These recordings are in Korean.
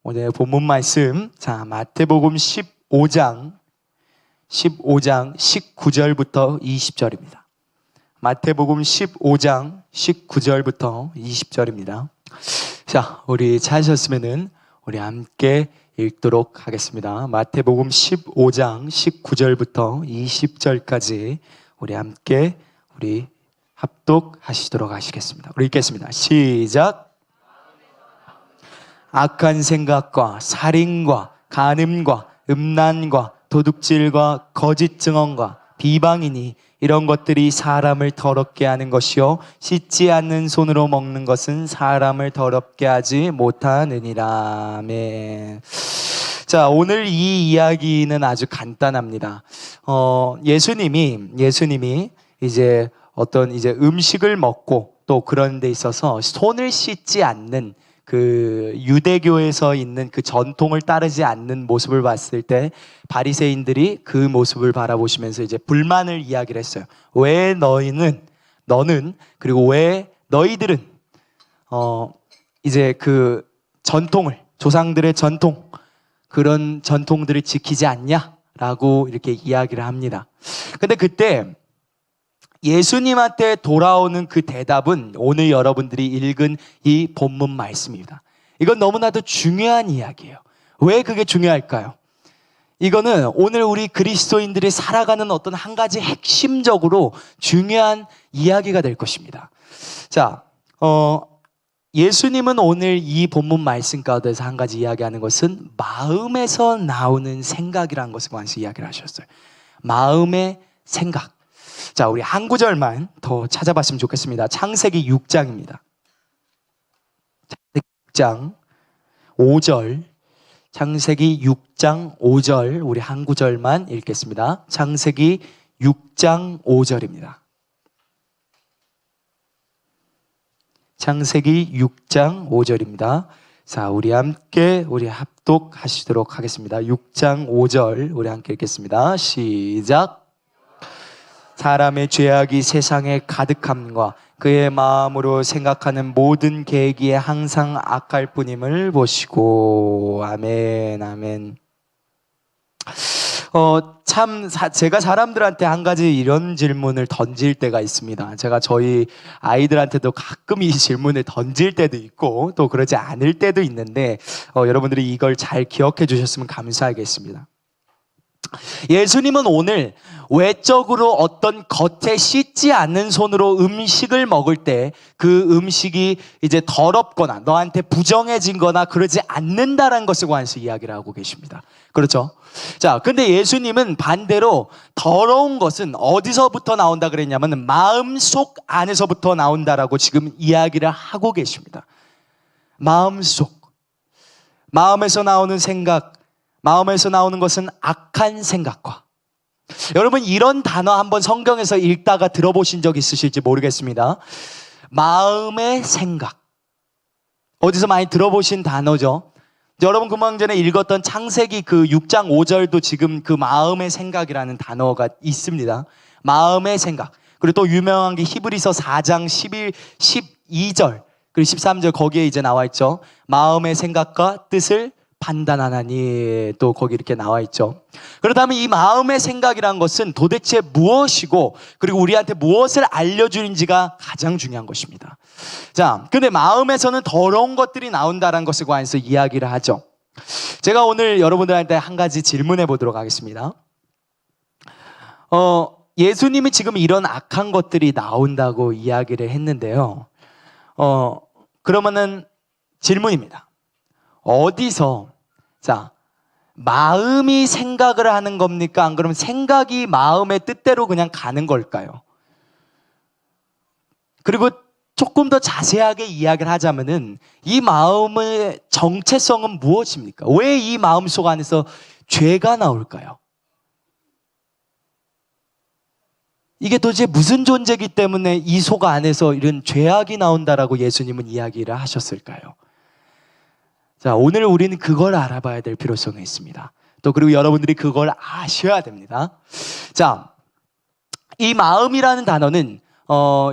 오늘 본문 말씀, 마태복음 15장 19절부터 20절입니다. 마태복음 15장 19절부터 20절입니다. 우리 찾으셨으면은 우리 함께 읽도록 하겠습니다. 마태복음 15장 19절부터 20절까지 우리 함께 합독하시도록 하시겠습니다. 우리 읽겠습니다. 시작. 악한 생각과 살인과 간음과 음란과 도둑질과 거짓 증언과 비방이니 이런 것들이 사람을 더럽게 하는 것이요 씻지 않는 손으로 먹는 것은 사람을 더럽게 하지 못하느니라. 아멘. 오늘 이 이야기는 아주 간단합니다. 예수님이 이제 어떤 음식을 먹고 또 그런 데 있어서 손을 씻지 않는 그 유대교에서 있는 그 전통을 따르지 않는 모습을 봤을 때 바리새인들이 그 모습을 바라보시면서 이제 불만을 이야기를 했어요. 왜 너는 그리고 왜 너희들은 이제 그 전통을, 조상들의 전통, 그런 전통들을 지키지 않냐라고 이렇게 이야기를 합니다. 근데 그때 예수님한테 돌아오는 그 대답은 오늘 여러분들이 읽은 이 본문 말씀입니다. 이건 너무나도 중요한 이야기예요. 왜 그게 중요할까요? 이거는 오늘 우리 그리스도인들이 살아가는 어떤 한 가지 핵심적으로 중요한 이야기가 될 것입니다. 예수님은 오늘 이 본문 말씀 가운데서 한 가지 이야기하는 것은 마음에서 나오는 생각이라는 것에 관해서 이야기를 하셨어요. 마음의 생각. 우리 한 구절만 더 찾아봤으면 좋겠습니다. 창세기 6장입니다. 창세기 6장 5절. 창세기 6장 5절. 우리 한 구절만 읽겠습니다. 창세기 6장 5절입니다. 창세기 6장 5절입니다. 우리 함께 합독하시도록 하겠습니다. 6장 5절 우리 함께 읽겠습니다. 시작. 사람의 죄악이 세상에 가득함과 그의 마음으로 생각하는 모든 계획이 항상 악할 뿐임을 보시고. 아멘, 아멘. 제가 사람들한테 한 가지 이런 질문을 던질 때가 있습니다. 제가 저희 아이들한테도 가끔 이 질문을 던질 때도 있고 또 그러지 않을 때도 있는데 여러분들이 이걸 잘 기억해 주셨으면 감사하겠습니다. 예수님은 오늘 외적으로 어떤 겉에 씻지 않는 손으로 음식을 먹을 때 그 음식이 이제 더럽거나 너한테 부정해진 거나 그러지 않는다라는 것에 관해서 이야기를 하고 계십니다. 그렇죠? 근데 예수님은 반대로 더러운 것은 어디서부터 나온다 그랬냐면 마음속 안에서부터 나온다라고 지금 이야기를 하고 계십니다. 마음에서 나오는 생각, 마음에서 나오는 것은 악한 생각과. 여러분 이런 단어 한번 성경에서 읽다가 들어보신 적 있으실지 모르겠습니다. 마음의 생각. 어디서 많이 들어보신 단어죠. 여러분 금방 전에 읽었던 창세기 그 6장 5절도 지금 그 마음의 생각이라는 단어가 있습니다. 마음의 생각. 그리고 또 유명한 게 히브리서 4장 12절 그리고 13절 거기에 이제 나와 있죠. 마음의 생각과 뜻을 판단하나니 또 거기 이렇게 나와 있죠. 그렇다면 이 마음의 생각이란 것은 도대체 무엇이고 그리고 우리한테 무엇을 알려주는지가 가장 중요한 것입니다. 근데 마음에서는 더러운 것들이 나온다는 것에 관해서 이야기를 하죠. 제가 오늘 여러분들한테 한 가지 질문해 보도록 하겠습니다. 예수님이 지금 이런 악한 것들이 나온다고 이야기를 했는데요. 그러면은 질문입니다. 어디서 마음이 생각을 하는 겁니까? 안 그러면 생각이 마음의 뜻대로 그냥 가는 걸까요? 그리고 조금 더 자세하게 이야기를 하자면은 이 마음의 정체성은 무엇입니까? 왜 이 마음속 안에서 죄가 나올까요? 이게 도대체 무슨 존재이기 때문에 이 속 안에서 이런 죄악이 나온다라고 예수님은 이야기를 하셨을까요? 오늘 우리는 그걸 알아봐야 될 필요성이 있습니다. 또 그리고 여러분들이 그걸 아셔야 됩니다. 이 마음이라는 단어는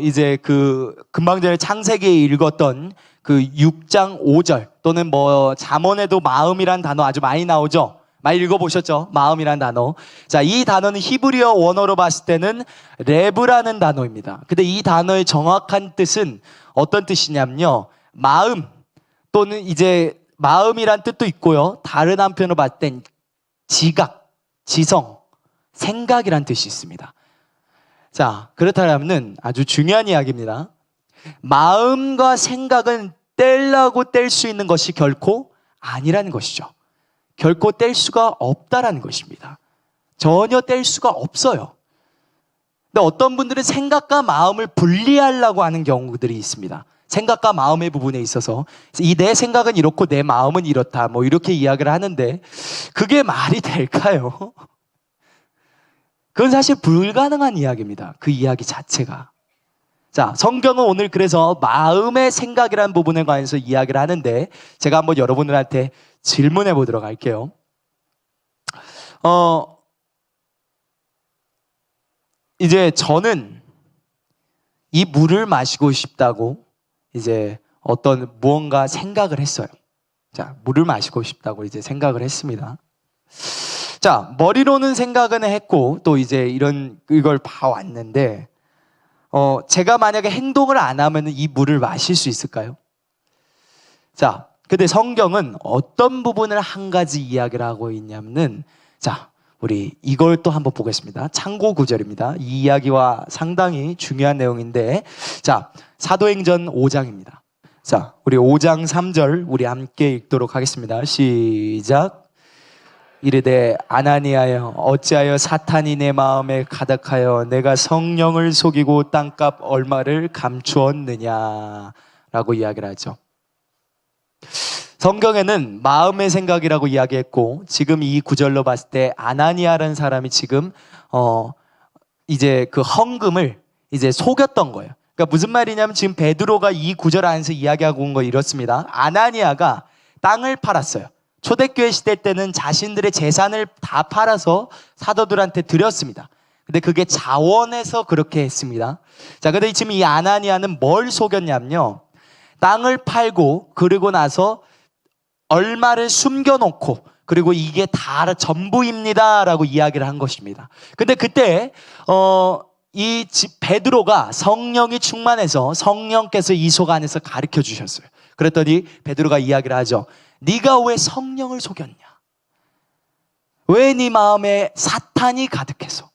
이제 그 금방 전에 창세기에 읽었던 그 6장 5절 또는 뭐 잠언에도 마음이란 단어 아주 많이 나오죠. 많이 읽어보셨죠? 마음이란 단어. 자, 이 단어는 히브리어 원어로 봤을 때는 레브라는 단어입니다. 근데 이 단어의 정확한 뜻은 어떤 뜻이냐면요. 마음 또는 이제 마음이란 뜻도 있고요. 다른 한편으로 봤을 땐 지각, 지성, 생각이란 뜻이 있습니다. 자, 그렇다면 아주 중요한 이야기입니다. 마음과 생각은 떼려고 뗄 수 있는 것이 결코 아니라는 것이죠. 결코 뗄 수가 없다라는 것입니다. 전혀 뗄 수가 없어요. 근데 어떤 분들은 생각과 마음을 분리하려고 하는 경우들이 있습니다. 생각과 마음의 부분에 있어서 이 내 생각은 이렇고 내 마음은 이렇다 뭐 이렇게 이야기를 하는데 그게 말이 될까요? 그건 사실 불가능한 이야기입니다. 그 이야기 자체가. 자, 성경은 오늘 그래서 마음의 생각이라는 부분에 관해서 이야기를 하는데 제가 한번 여러분들한테 질문해 보도록 할게요. 이제 저는 이 물을 마시고 싶다고 이제 어떤 무언가 생각을 했어요. 자, 물을 마시고 싶다고 이제 생각을 했습니다. 자, 머리로는 생각은 했고 또 이제 이걸 봐왔는데 제가 만약에 행동을 안 하면 이 물을 마실 수 있을까요? 자, 근데 성경은 어떤 부분을 한 가지 이야기를 하고 있냐면은 자, 우리 이걸 또 한번 보겠습니다. 참고 구절입니다. 이 이야기와 상당히 중요한 내용인데 자, 사도행전 5장입니다. 자, 우리 5장 3절 우리 함께 읽도록 하겠습니다. 시작. 이르되 아나니아여 어찌하여 사탄이 내 마음에 가득하여 내가 성령을 속이고 땅값 얼마를 감추었느냐 라고 이야기를 하죠. 성경에는 마음의 생각이라고 이야기했고 지금 이 구절로 봤을 때 아나니아라는 사람이 지금 이제 그 헌금을 이제 속였던 거예요. 그러니까 무슨 말이냐면 지금 베드로가 이 구절 안에서 이야기하고 온 거 이렇습니다. 아나니아가 땅을 팔았어요. 초대교회 시대 때는 자신들의 재산을 다 팔아서 사도들한테 드렸습니다. 근데 그게 자원해서 그렇게 했습니다. 자, 근데 지금 이 아나니아는 뭘 속였냐면요. 땅을 팔고 그러고 나서 얼마를 숨겨놓고 그리고 이게 다 전부입니다 라고 이야기를 한 것입니다. 근데 그때 이 베드로가 성령이 충만해서 성령께서 이 속 안에서 가르쳐 주셨어요. 그랬더니 베드로가 이야기를 하죠. 네가 왜 성령을 속였냐? 왜 네 마음에 사탄이 가득해서?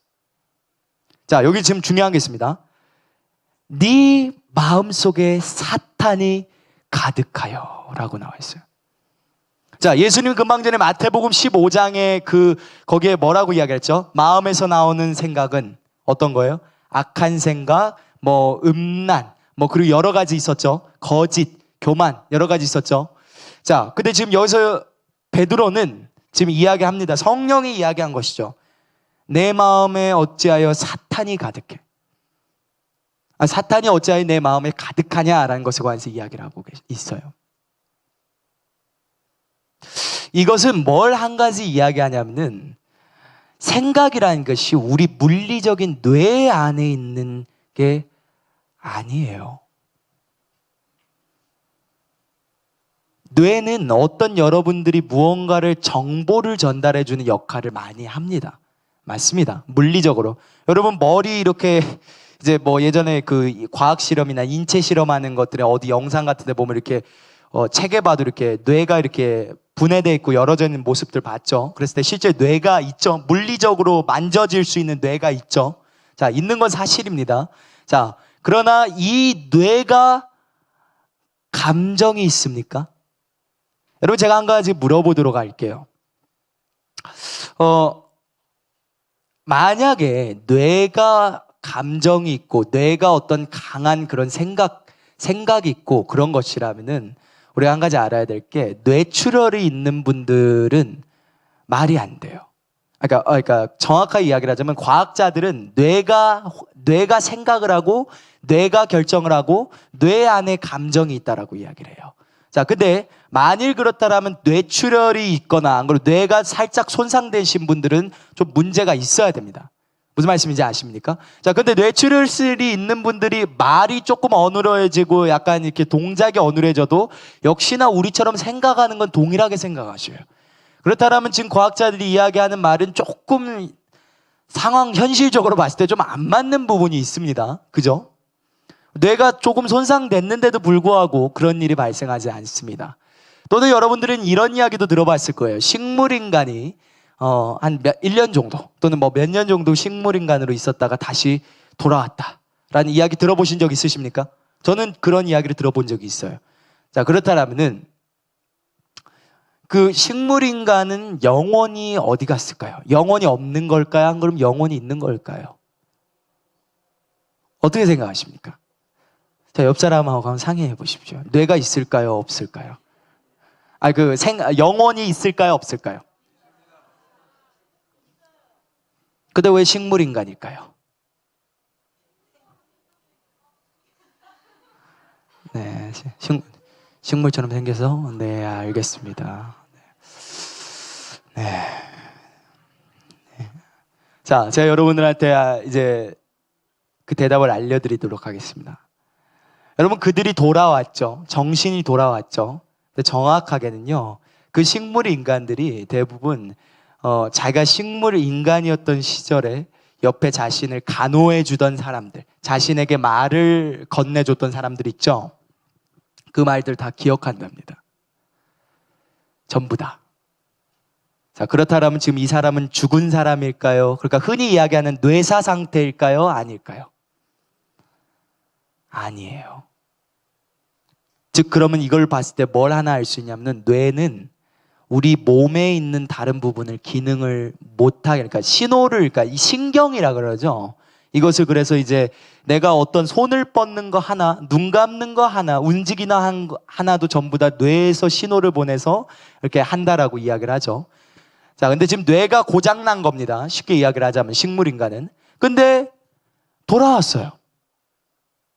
자, 여기 지금 중요한 게 있습니다. 네 마음속에 사탄이 가득하여 라고 나와 있어요. 자, 예수님 금방 전에 마태복음 15장에 거기에 뭐라고 이야기했죠? 마음에서 나오는 생각은 어떤 거예요? 악한 생각, 뭐 음란, 뭐 그리고 여러 가지 있었죠. 거짓, 교만 여러 가지 있었죠. 자, 근데 지금 여기서 베드로는 지금 이야기합니다. 성령이 이야기한 것이죠. 내 마음에 어찌하여 사탄이 가득해. 사탄이 어찌하여 내 마음에 가득하냐라는 것에 관해서 이야기를 하고 있어요. 이것은 뭘 한 가지 이야기하냐면은 생각이라는 것이 우리 물리적인 뇌 안에 있는 게 아니에요. 뇌는 어떤 여러분들이 무언가를 정보를 전달해주는 역할을 많이 합니다. 맞습니다. 물리적으로. 여러분 머리 이렇게 이제 뭐 예전에 그 과학 실험이나 인체 실험하는 것들에 어디 영상 같은 데 보면 이렇게 책에 봐도 이렇게 뇌가 이렇게 분해되어 있고 열어져 있는 모습들 봤죠. 그랬을 때 실제 뇌가 있죠. 물리적으로 만져질 수 있는 뇌가 있죠. 자, 있는 건 사실입니다. 자, 그러나 이 뇌가 감정이 있습니까? 여러분 제가 한 가지 물어보도록 할게요. 만약에 뇌가 감정이 있고 뇌가 어떤 강한 그런 생각이 있고 그런 것이라면은 우리가 한 가지 알아야 될 게 뇌출혈이 있는 분들은 말이 안 돼요. 그러니까 정확하게 이야기를 하자면 과학자들은 뇌가 생각을 하고 뇌가 결정을 하고 뇌 안에 감정이 있다라고 이야기를 해요. 자, 근데 만일 그렇다라면 뇌출혈이 있거나 안 그러고 뇌가 살짝 손상되신 분들은 좀 문제가 있어야 됩니다. 무슨 말씀인지 아십니까? 자, 근데 뇌출혈이 있는 분들이 말이 조금 어눌해지고 약간 이렇게 동작이 어눌해져도 역시나 우리처럼 생각하는 건 동일하게 생각하셔요. 그렇다면 지금 과학자들이 이야기하는 말은 조금 상황 현실적으로 봤을 때 좀 안 맞는 부분이 있습니다. 그죠? 뇌가 조금 손상됐는데도 불구하고 그런 일이 발생하지 않습니다. 또는 여러분들은 이런 이야기도 들어봤을 거예요. 식물인간이 한 1년 정도 또는 뭐 몇 년 정도 식물인간으로 있었다가 다시 돌아왔다라는 이야기 들어보신 적 있으십니까? 저는 그런 이야기를 들어본 적이 있어요. 자, 그렇다면은 그 식물인간은 영혼이 어디 갔을까요? 영혼이 없는 걸까요? 안 그러면 영혼이 있는 걸까요? 어떻게 생각하십니까? 자, 옆 사람하고 한번 상의해 보십시오. 뇌가 있을까요? 없을까요? 영혼이 있을까요? 없을까요? 근데 왜 식물인간일까요? 네, 식물처럼 생겨서 네, 알겠습니다. 네. 자, 제가 여러분들한테 이제 그 대답을 알려드리도록 하겠습니다. 여러분, 그들이 돌아왔죠. 정신이 돌아왔죠. 근데 정확하게는요, 그 식물 인간들이 대부분 자기가 식물 인간이었던 시절에 옆에 자신을 간호해 주던 사람들, 자신에게 말을 건네줬던 사람들 있죠. 그 말들 다 기억한답니다. 전부 다. 자, 그렇다면 지금 이 사람은 죽은 사람일까요? 그러니까 흔히 이야기하는 뇌사 상태일까요? 아닐까요? 아니에요. 즉, 그러면 이걸 봤을 때 뭘 하나 알 수 있냐면 뇌는 우리 몸에 있는 다른 부분을 기능을 못하게, 그러니까 신호를, 그러니까 이 신경이라 그러죠. 이것을 그래서 이제 내가 어떤 손을 뻗는 거 하나, 눈 감는 거 하나, 움직이나 하나도 전부 다 뇌에서 신호를 보내서 이렇게 한다라고 이야기를 하죠. 자, 근데 지금 뇌가 고장난 겁니다. 쉽게 이야기를 하자면 식물인간은. 근데 돌아왔어요.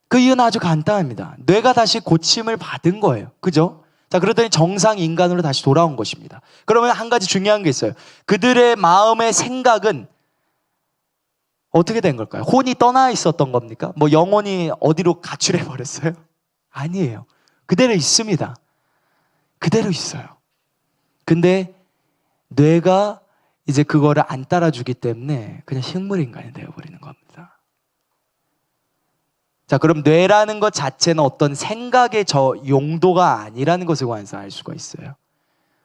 그 이유는 아주 간단합니다. 뇌가 다시 고침을 받은 거예요. 그죠? 자, 그러더니 정상 인간으로 다시 돌아온 것입니다. 그러면 한 가지 중요한 게 있어요. 그들의 마음의 생각은 어떻게 된 걸까요? 혼이 떠나 있었던 겁니까? 뭐 영혼이 어디로 가출해 버렸어요? 아니에요. 그대로 있습니다. 그대로 있어요. 근데 뇌가 이제 그거를 안 따라주기 때문에 그냥 식물인간이 되어버리는 겁니다. 자, 그럼 뇌라는 것 자체는 어떤 생각의 용도가 아니라는 것에 관해서 알 수가 있어요.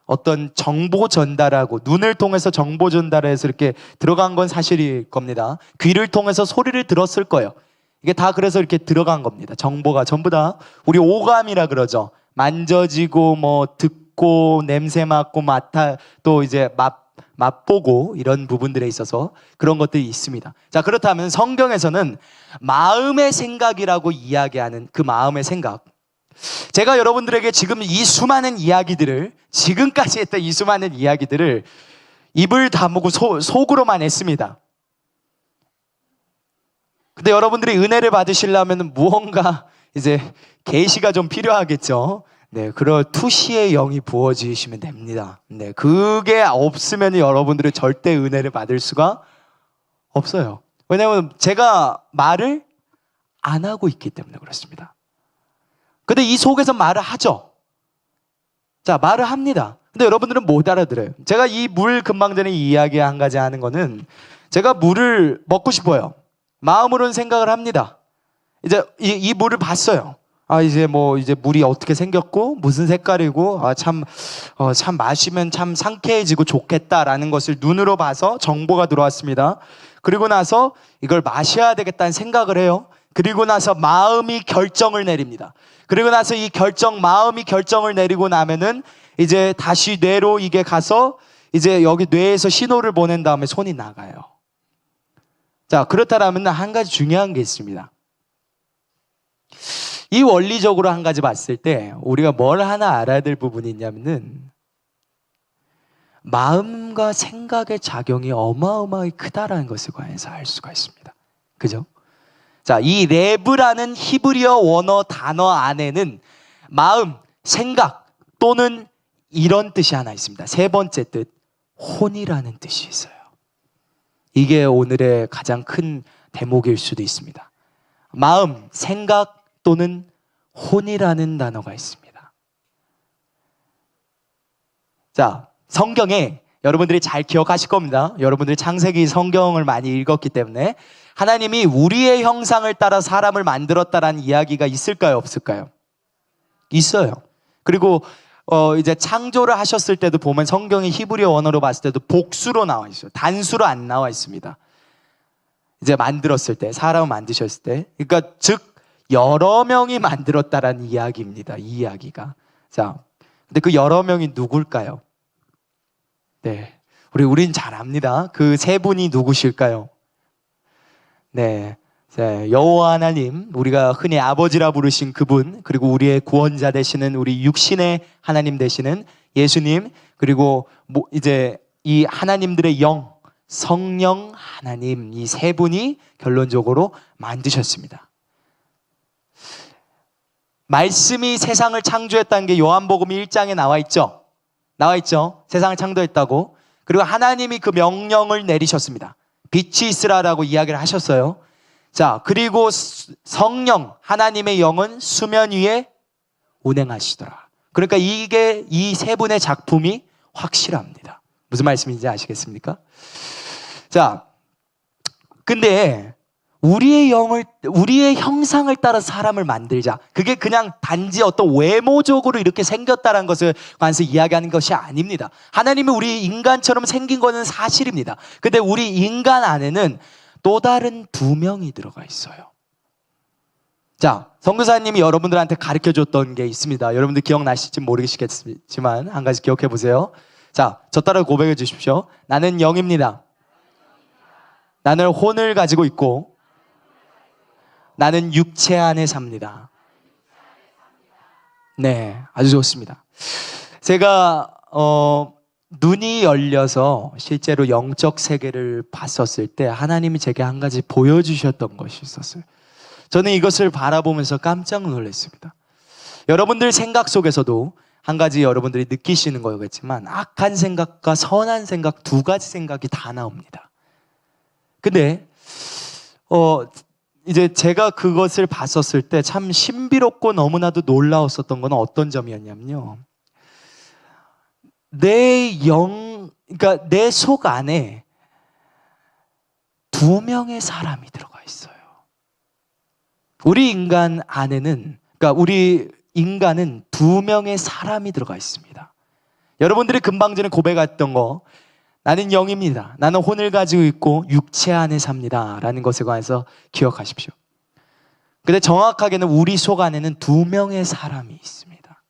어떤 정보 전달하고 눈을 통해서 정보 전달해서 이렇게 들어간 건 사실일 겁니다. 귀를 통해서 소리를 들었을 거예요. 이게 다 그래서 이렇게 들어간 겁니다. 정보가 전부 다 우리 오감이라 그러죠. 만져지고 뭐 듣고 냄새 맡고 또 이제 맛보고 이런 부분들에 있어서 그런 것들이 있습니다. 자, 그렇다면 성경에서는 마음의 생각이라고 이야기하는 그 마음의 생각, 제가 여러분들에게 지금 이 수많은 이야기들을, 지금까지 했던 이 수많은 이야기들을 입을 다무고 속으로만 했습니다. 근데 여러분들이 은혜를 받으시려면 무언가 이제 계시가 좀 필요하겠죠. 네, 그럴 투시의 영이 부어지시면 됩니다. 네, 그게 없으면 여러분들은 절대 은혜를 받을 수가 없어요. 왜냐하면 제가 말을 안 하고 있기 때문에 그렇습니다. 근데 이 속에서 말을 하죠. 자, 말을 합니다. 근데 여러분들은 못 알아들어요. 제가 이 물 금방 전에 이야기 한 가지 하는 거는 제가 물을 먹고 싶어요. 마음으로는 생각을 합니다. 이제 이 물을 봤어요. 이제 물이 어떻게 생겼고 무슨 색깔이고 참 마시면 참 상쾌해지고 좋겠다라는 것을 눈으로 봐서 정보가 들어왔습니다. 그리고 나서 이걸 마셔야 되겠다는 생각을 해요. 그리고 나서 마음이 결정을 내립니다. 그리고 나서 마음이 결정을 내리고 나면은 이제 다시 뇌로 이게 가서 이제 여기 뇌에서 신호를 보낸 다음에 손이 나가요. 자, 그렇다면 한 가지 중요한 게 있습니다. 이 원리적으로 한 가지 봤을 때 우리가 뭘 하나 알아야 될 부분이 있냐면은 마음과 생각의 작용이 어마어마하게 크다라는 것에 관해서 알 수가 있습니다. 그죠? 자, 이 레브라는 히브리어 원어 단어 안에는 마음, 생각 또는 이런 뜻이 하나 있습니다. 세 번째 뜻, 혼이라는 뜻이 있어요. 이게 오늘의 가장 큰 대목일 수도 있습니다. 마음, 생각 또는 혼이라는 단어가 있습니다. 자, 성경에 여러분들이 잘 기억하실 겁니다. 여러분들이 창세기 성경을 많이 읽었기 때문에 하나님이 우리의 형상을 따라 사람을 만들었다라는 이야기가 있을까요? 없을까요? 있어요. 그리고 이제 창조를 하셨을 때도 보면 성경이 히브리어 원어로 봤을 때도 복수로 나와 있어요. 단수로 안 나와 있습니다. 이제 만들었을 때, 사람을 만드셨을 때. 그러니까 즉 여러 명이 만들었다라는 이야기입니다. 이 이야기가. 자, 근데 그 여러 명이 누굴까요? 네, 우린 잘 압니다. 그 세 분이 누구실까요? 네, 여호와 하나님, 우리가 흔히 아버지라 부르신 그분, 그리고 우리의 구원자 되시는 우리 육신의 하나님 되시는 예수님, 그리고 이제 이 하나님들의 영, 성령 하나님, 이 세 분이 결론적으로 만드셨습니다. 말씀이 세상을 창조했다는 게 요한복음 1장에 나와 있죠. 세상을 창조했다고. 그리고 하나님이 그 명령을 내리셨습니다. 빛이 있으라라고 이야기를 하셨어요. 자, 그리고 성령, 하나님의 영은 수면 위에 운행하시더라. 그러니까 이게 이 세 분의 작품이 확실합니다. 무슨 말씀인지 아시겠습니까? 자, 근데 우리의 형상을 따라 사람을 만들자. 그게 그냥 단지 어떤 외모적으로 이렇게 생겼다는 것을 관해서 이야기하는 것이 아닙니다. 하나님이 우리 인간처럼 생긴 것은 사실입니다. 근데 우리 인간 안에는 또 다른 두 명이 들어가 있어요. 자, 선교사님이 여러분들한테 가르쳐줬던 게 있습니다. 여러분들 기억나실지 모르시겠지만 한 가지 기억해 보세요. 자, 저 따라 고백해 주십시오. 나는 영입니다. 나는 혼을 가지고 있고 나는 육체 안에 삽니다. 네, 아주 좋습니다. 제가 눈이 열려서 실제로 영적 세계를 봤었을 때 하나님이 제게 한 가지 보여주셨던 것이 있었어요. 저는 이것을 바라보면서 깜짝 놀랐습니다. 여러분들 생각 속에서도 한 가지 여러분들이 느끼시는 거겠지만 악한 생각과 선한 생각 두 가지 생각이 다 나옵니다. 근데 이제 제가 그것을 봤었을 때 참 신비롭고 너무나도 놀라웠었던 건 어떤 점이었냐면요. 그러니까 내 속 안에 두 명의 사람이 들어가 있어요. 우리 인간 안에는, 그러니까 우리 인간은 두 명의 사람이 들어가 있습니다. 여러분들이 금방 전에 고백했던 거, 나는 영입니다. 나는 혼을 가지고 있고 육체 안에 삽니다. 라는 것에 관해서 기억하십시오. 근데 정확하게는 우리 속 안에는 두 명의 사람이 있습니다.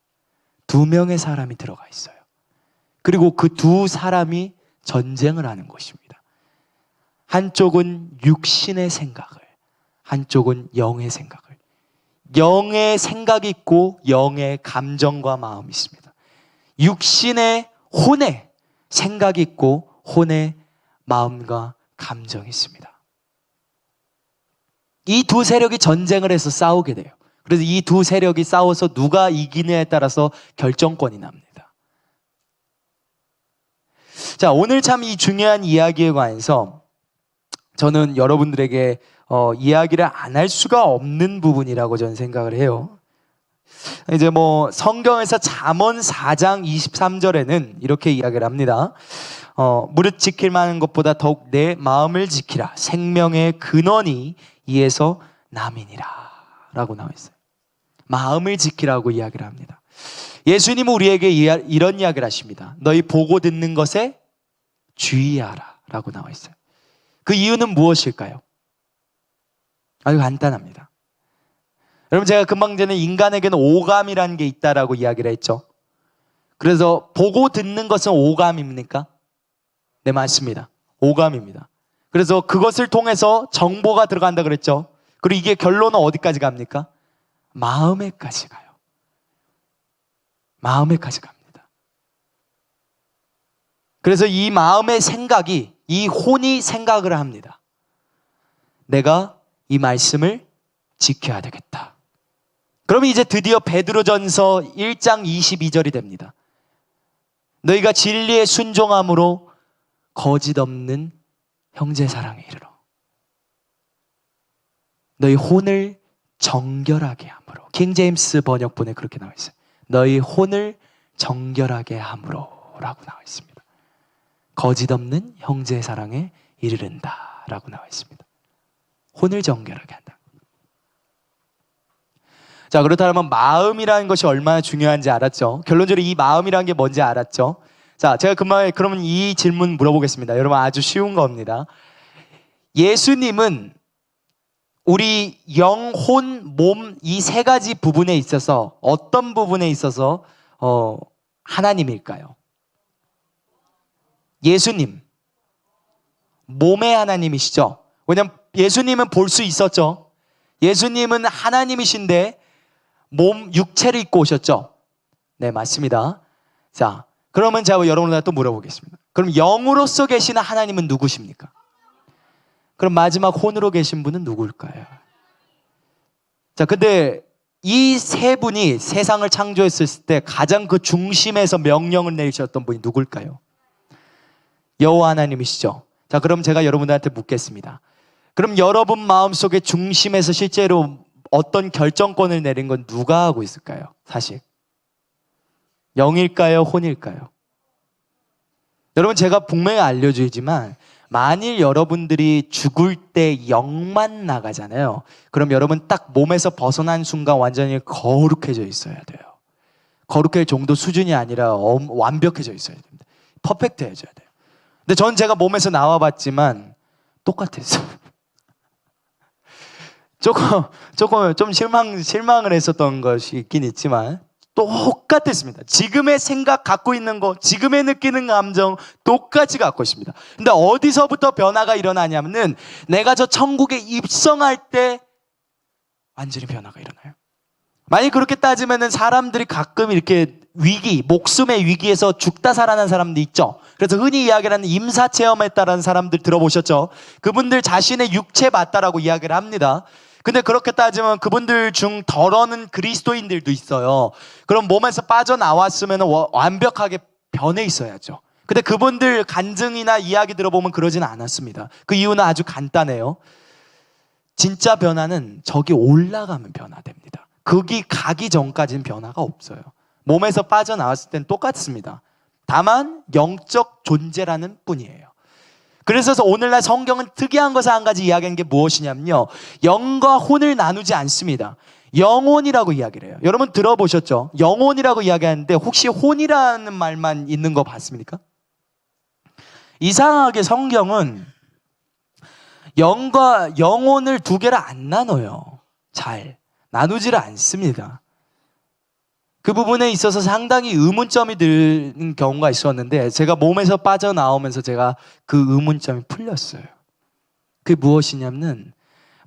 두 명의 사람이 들어가 있어요. 그리고 그 두 사람이 전쟁을 하는 것입니다. 한쪽은 육신의 생각을, 한쪽은 영의 생각을. 영의 생각이 있고 영의 감정과 마음이 있습니다. 육신의 혼의 생각이 있고 혼의 마음과 감정이 있습니다. 이 두 세력이 전쟁을 해서 싸우게 돼요. 그래서 이 두 세력이 싸워서 누가 이기느냐에 따라서 결정권이 납니다. 자, 오늘 참 이 중요한 이야기에 관해서 저는 여러분들에게 이야기를 안 할 수가 없는 부분이라고 저는 생각을 해요. 이제 성경에서 잠언 4장 23절에는 이렇게 이야기를 합니다. 무릇 지킬 만한 것보다 더욱 내 마음을 지키라. 생명의 근원이 이에서 남이니라 라고 나와 있어요. 마음을 지키라고 이야기를 합니다. 예수님은 우리에게 이런 이야기를 하십니다. 너희 보고 듣는 것에 주의하라 라고 나와 있어요. 그 이유는 무엇일까요? 아주 간단합니다. 여러분, 제가 금방 전에 인간에게는 오감이라는 게 있다라고 이야기를 했죠. 그래서 보고 듣는 것은 오감입니까? 네, 맞습니다. 오감입니다. 그래서 그것을 통해서 정보가 들어간다 그랬죠. 그리고 이게 결론은 어디까지 갑니까? 마음에까지 가요. 마음에까지 갑니다. 그래서 이 마음의 생각이, 이 혼이 생각을 합니다. 내가 이 말씀을 지켜야 되겠다. 그러면 이제 드디어 베드로전서 1장 22절이 됩니다. 너희가 진리에 순종함으로 거짓 없는 형제 사랑에 이르러. 너희 혼을 정결하게 함으로. 킹 제임스 번역본에 그렇게 나와 있어요. 너희 혼을 정결하게 함으로 라고 나와 있습니다. 거짓 없는 형제 사랑에 이르른다 라고 나와 있습니다. 혼을 정결하게 한다. 자, 그렇다면 마음이라는 것이 얼마나 중요한지 알았죠? 결론적으로 이 마음이라는 게 뭔지 알았죠? 자, 제가 그러면 이 질문 물어보겠습니다. 여러분, 아주 쉬운 겁니다. 예수님은 우리 영, 혼, 몸 이 세 가지 부분에 있어서 어떤 부분에 있어서 하나님일까요? 예수님 몸의 하나님이시죠. 왜냐하면 예수님은 볼 수 있었죠. 예수님은 하나님이신데 몸 육체를 입고 오셨죠. 네, 맞습니다. 자, 그러면 제가 여러분한테 또 물어보겠습니다. 그럼 영으로서 계시는 하나님은 누구십니까? 그럼 마지막 혼으로 계신 분은 누굴까요? 자, 근데 이 세 분이 세상을 창조했을 때 가장 그 중심에서 명령을 내리셨던 분이 누굴까요? 여호와 하나님이시죠. 자, 그럼 제가 여러분들한테 묻겠습니다. 그럼 여러분 마음속에 중심에서 실제로 어떤 결정권을 내린 건 누가 하고 있을까요? 사실 영일까요? 혼일까요? 여러분, 제가 분명히 알려주지만 만일 여러분들이 죽을 때 영만 나가잖아요. 그럼 여러분 딱 몸에서 벗어난 순간 완전히 거룩해져 있어야 돼요. 거룩할 정도 수준이 아니라 완벽해져 있어야 됩니다. 퍼펙트해져야 돼요. 근데 전 제가 몸에서 나와봤지만 똑같았어요. 조금 좀 실망을 했었던 것이 있긴 있지만 똑같았습니다. 지금의 생각 갖고 있는 거, 지금의 느끼는 감정 똑같이 갖고 있습니다. 근데 어디서부터 변화가 일어나냐면은 내가 저 천국에 입성할 때 완전히 변화가 일어나요. 만약 그렇게 따지면은 사람들이 가끔 이렇게 목숨의 위기에서 죽다 살아난 사람도 있죠. 그래서 흔히 이야기하는 임사 체험했다라는 사람들 들어보셨죠? 그분들 자신의 육체 맞다라고 이야기를 합니다. 근데 그렇게 따지면 그분들 중 덜어는 그리스도인들도 있어요. 그럼 몸에서 빠져나왔으면 완벽하게 변해 있어야죠. 근데 그분들 간증이나 이야기 들어보면 그러진 않았습니다. 그 이유는 아주 간단해요. 진짜 변화는 저기 올라가면 변화됩니다. 거기 가기 전까지는 변화가 없어요. 몸에서 빠져나왔을 땐 똑같습니다. 다만 영적 존재라는 뿐이에요. 그래서 오늘날 성경은 특이한 것을 한 가지 이야기한 게 무엇이냐면요, 영과 혼을 나누지 않습니다. 영혼이라고 이야기를 해요. 여러분 들어보셨죠? 영혼이라고 이야기하는데 혹시 혼이라는 말만 있는 거 봤습니까? 이상하게 성경은 영과 영혼을 두 개를 안 나눠요. 잘 나누지를 않습니다. 그 부분에 있어서 상당히 의문점이 드는 경우가 있었는데 제가 몸에서 빠져나오면서 제가 그 의문점이 풀렸어요. 그게 무엇이냐면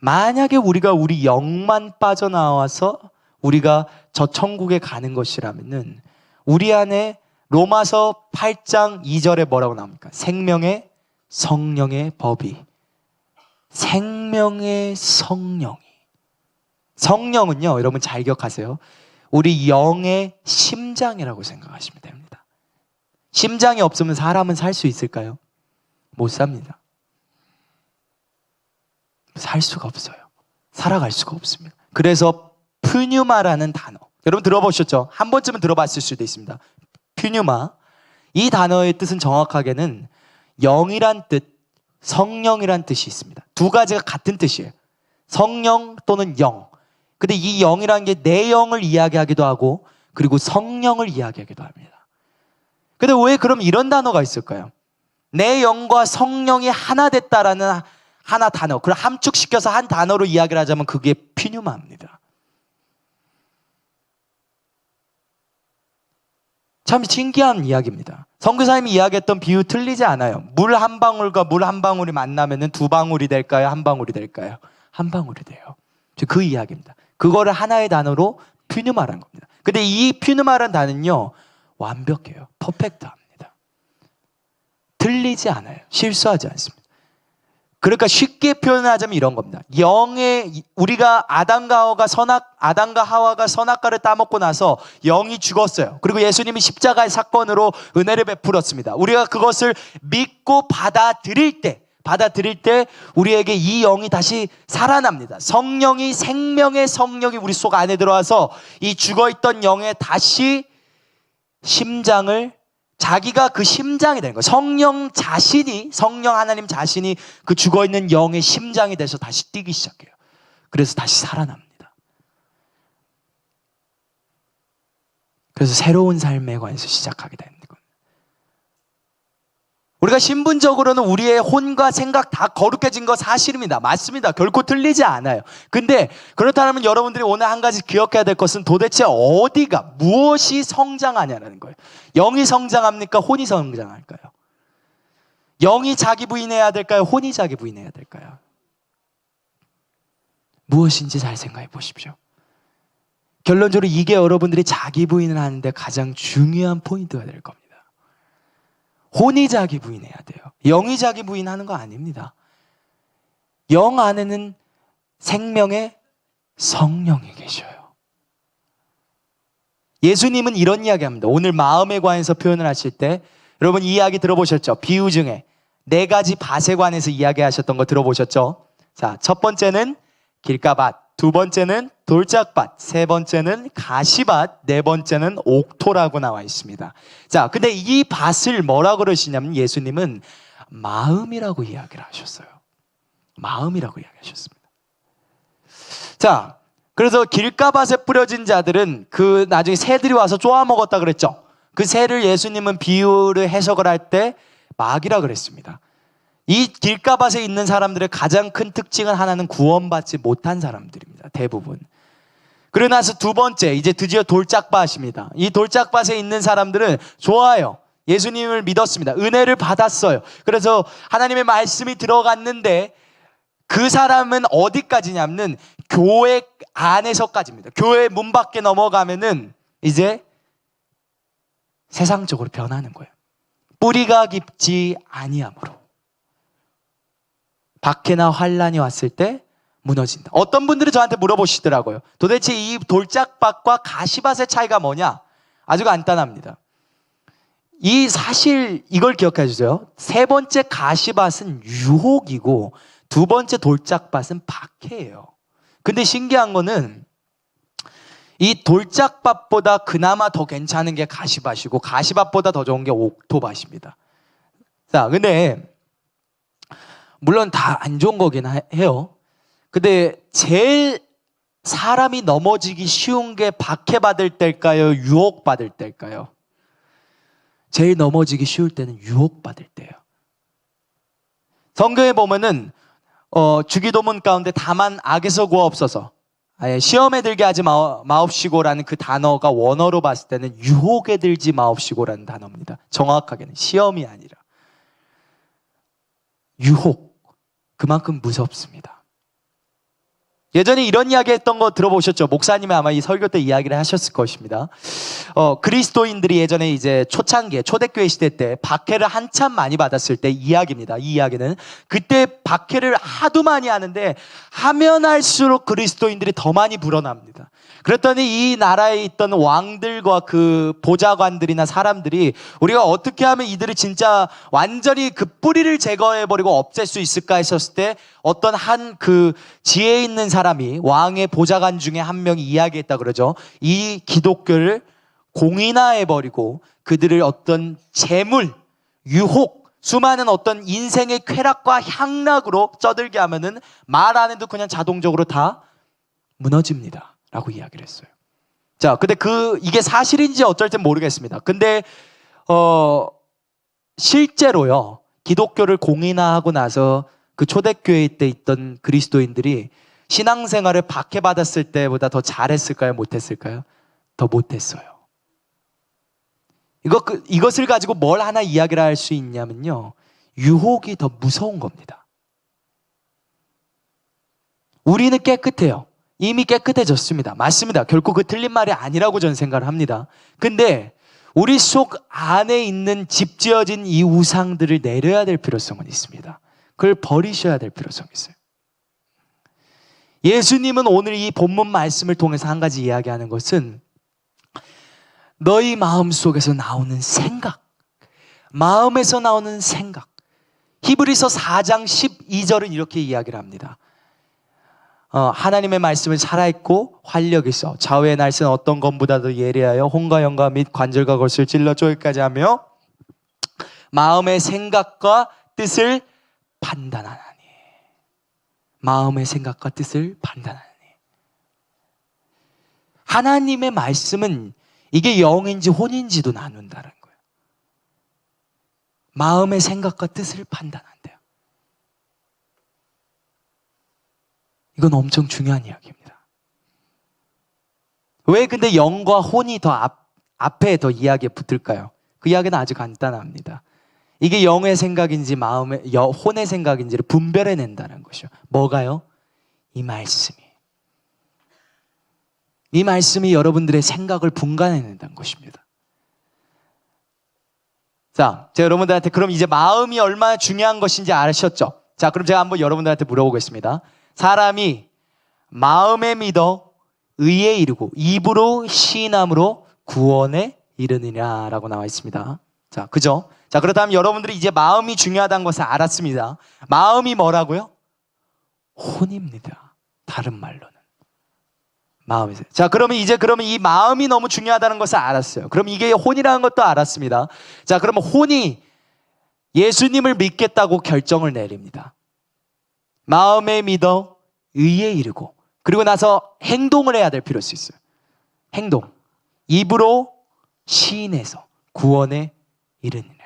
만약에 우리가 우리 영만 빠져나와서 우리가 저 천국에 가는 것이라면은 우리 안에 로마서 8장 2절에 뭐라고 나옵니까? 생명의 성령의 법이. 생명의 성령은요, 여러분 잘 기억하세요. 우리 영의 심장이라고 생각하시면 됩니다. 심장이 없으면 사람은 살 수 있을까요? 못 삽니다. 살 수가 없어요. 살아갈 수가 없습니다. 그래서 푸뉴마라는 단어, 여러분 들어보셨죠? 한 번쯤은 들어봤을 수도 있습니다. 푸뉴마, 이 단어의 뜻은 정확하게는 영이란 뜻, 성령이란 뜻이 있습니다. 두 가지가 같은 뜻이에요. 성령 또는 영. 근데 이 영이라는 게 내 영을 이야기하기도 하고 그리고 성령을 이야기하기도 합니다. 근데 왜 그럼 이런 단어가 있을까요? 내 영과 성령이 하나 됐다라는 하나 단어, 그걸 함축시켜서 한 단어로 이야기를 하자면 그게 푸뉴마입니다. 참 신기한 이야기입니다. 선교사님이 이야기했던 비유 틀리지 않아요. 물 한 방울과 물 한 방울이 만나면 두 방울이 될까요? 한 방울이 될까요? 한 방울이 돼요. 그 이야기입니다. 그거를 하나의 단어로 푸뉴마라는 겁니다. 근데 이 푸뉴마라는 단어는요, 완벽해요. 퍼펙트합니다. 틀리지 않아요. 실수하지 않습니다. 그러니까 쉽게 표현하자면 이런 겁니다. 우리가 아담과 하와가 선악과를 따먹고 나서 영이 죽었어요. 그리고 예수님이 십자가의 사건으로 은혜를 베풀었습니다. 우리가 그것을 믿고 받아들일 때 받아들일 때 우리에게 이 영이 다시 살아납니다. 성령이, 생명의 성령이 우리 속 안에 들어와서 이 죽어있던 영에 다시 심장을, 자기가 그 심장이 되는 거예요. 성령 자신이, 성령 하나님 자신이 그 죽어있는 영의 심장이 돼서 다시 뛰기 시작해요. 그래서 다시 살아납니다. 그래서 새로운 삶에 관해서 시작하게 되는 거예요. 우리가 신분적으로는 우리의 혼과 생각 다 거룩해진 거 사실입니다. 맞습니다. 결코 틀리지 않아요. 근데 그렇다면 여러분들이 오늘 한 가지 기억해야 될 것은 도대체 어디가, 무엇이 성장하냐는 거예요. 영이 성장합니까? 혼이 성장할까요? 영이 자기 부인해야 될까요? 혼이 자기 부인해야 될까요? 무엇인지 잘 생각해 보십시오. 결론적으로 이게 여러분들이 자기 부인을 하는데 가장 중요한 포인트가 될 겁니다. 혼이 자기 부인해야 돼요. 영이 자기 부인하는 거 아닙니다. 영 안에는 생명의 성령이 계셔요. 예수님은 이런 이야기 합니다. 오늘 마음에 관해서 표현을 하실 때 여러분 이 이야기 들어보셨죠? 비유 중에 4가지 밭에 관해서 이야기하셨던 거 들어보셨죠? 자, 첫 번째는 길가밭, 두 번째는 돌짝밭, 세 번째는 가시밭, 네 번째는 옥토라고 나와 있습니다. 자, 근데 이 밭을 뭐라고 그러시냐면 예수님은 마음이라고 이야기를 하셨어요. 마음이라고 이야기하셨습니다. 자, 그래서 길가밭에 뿌려진 자들은 그 나중에 새들이 와서 쪼아 먹었다 그랬죠. 그 새를 예수님은 비유를 해석을 할 때 마귀라 그랬습니다. 이 길가밭에 있는 사람들의 가장 큰 특징은 하나는 구원받지 못한 사람들입니다. 대부분. 그러고 나서 두 번째, 이제 드디어 돌짝밭입니다. 이 돌짝밭에 있는 사람들은 좋아요. 예수님을 믿었습니다. 은혜를 받았어요. 그래서 하나님의 말씀이 들어갔는데 그 사람은 어디까지냐면 교회 안에서까지입니다. 교회 문 밖에 넘어가면은 이제 세상적으로 변하는 거예요. 뿌리가 깊지 아니함으로. 박해나 환란이 왔을 때 무너진다. 어떤 분들이 저한테 물어보시더라고요. 도대체 이 돌짝밭과 가시밭의 차이가 뭐냐? 아주 간단합니다. 이 사실 이걸 기억해 주세요. 세 번째 가시밭은 유혹이고 두 번째 돌짝밭은 박해예요. 근데 신기한 거는 이 돌짝밭보다 그나마 더 괜찮은 게 가시밭이고 가시밭보다 더 좋은 게 옥토밭입니다. 자, 근데 물론 다 안 좋은 거긴 해요. 근데 제일 사람이 넘어지기 쉬운 게 박해받을 때일까요? 유혹받을 때일까요? 제일 넘어지기 쉬울 때는 유혹받을 때예요. 성경에 보면은 주기도문 가운데 다만 악에서 구하옵소서, 시험에 들게 하지 마옵시고라는 그 단어가 원어로 봤을 때는 유혹에 들지 마옵시고라는 단어입니다. 정확하게는 시험이 아니라 유혹. 그만큼 무섭습니다. 예전에 이런 이야기 했던 거 들어보셨죠? 목사님이 아마 이 설교 때 이야기를 하셨을 것입니다. 그리스도인들이 예전에 이제 초창기에 초대교회 시대 때 박해를 한참 많이 받았을 때 이야기입니다. 이 이야기는 그때 박해를 하도 많이 하는데 하면 할수록 그리스도인들이 더 많이 불어납니다. 그랬더니 이 나라에 있던 왕들과 그 보좌관들이나 사람들이 우리가 어떻게 하면 이들을 진짜 완전히 그 뿌리를 제거해버리고 없앨 수 있을까 했었을 때 어떤 한 그 지혜 있는 사람이 왕의 보좌관 중에 한 명이 이야기했다 그러죠. 이 기독교를 공인화해버리고 그들을 어떤 재물, 유혹, 수많은 어떤 인생의 쾌락과 향락으로 쩌들게 하면은 말 안 해도 그냥 자동적으로 다 무너집니다. 라고 이야기를 했어요. 자, 근데 이게 사실인지 어쩔 땐 모르겠습니다. 근데, 실제로요, 기독교를 공인화하고 나서 그 초대교회 때 있던 그리스도인들이 신앙생활을 박해받았을 때보다 더 잘했을까요? 못했을까요? 더 못했어요. 이것을 가지고 뭘 하나 이야기를 할 수 있냐면요, 유혹이 더 무서운 겁니다. 우리는 깨끗해요. 이미 깨끗해졌습니다. 맞습니다. 결코 그 틀린 말이 아니라고 저는 생각을 합니다. 근데 우리 속 안에 있는 집지어진 이 우상들을 내려야 될 필요성은 있습니다. 그걸 버리셔야 될 필요성이 있어요. 예수님은 오늘 이 본문 말씀을 통해서 한 가지 이야기하는 것은 너희 마음속에서 나오는 생각, 마음에서 나오는 생각, 히브리서 4장 12절은 이렇게 이야기를 합니다. 하나님의 말씀은 살아있고 활력 있어 좌우의 날선 어떤 검보다도 예리하여 혼과 영과 및 관절과 것을 찔러 쪼개까지 하며 마음의 생각과 뜻을 판단하나니. 마음의 생각과 뜻을 판단하나니. 하나님의 말씀은 이게 영인지 혼인지도 나눈다는 거예요. 마음의 생각과 뜻을 판단한대요. 이건 엄청 중요한 이야기입니다. 왜 근데 영과 혼이 더 앞에 더 이야기에 붙을까요? 그 이야기는 아주 간단합니다. 이게 영의 생각인지 혼의 생각인지를 분별해낸다는 것이요. 뭐가요? 이 말씀이 여러분들의 생각을 분간해낸다는 것입니다. 자, 제가 여러분들한테 그럼 이제 마음이 얼마나 중요한 것인지 아셨죠? 자, 그럼 제가 한번 여러분들한테 물어보겠습니다. 사람이 마음에 믿어 의에 이르고 입으로 시인함으로 구원에 이르느냐라고 나와 있습니다. 자, 그죠? 자, 그렇다면 여러분들이 이제 마음이 중요하다는 것을 알았습니다. 마음이 뭐라고요? 혼입니다. 다른 말로는. 마음이세요. 자, 그러면 이 마음이 너무 중요하다는 것을 알았어요. 그럼 이게 혼이라는 것도 알았습니다. 자, 그러면 혼이 예수님을 믿겠다고 결정을 내립니다. 마음에 믿어 의에 이르고 그리고 나서 행동을 해야 될 필요가 있어요. 행동. 입으로 시인해서 구원에 이르느냐.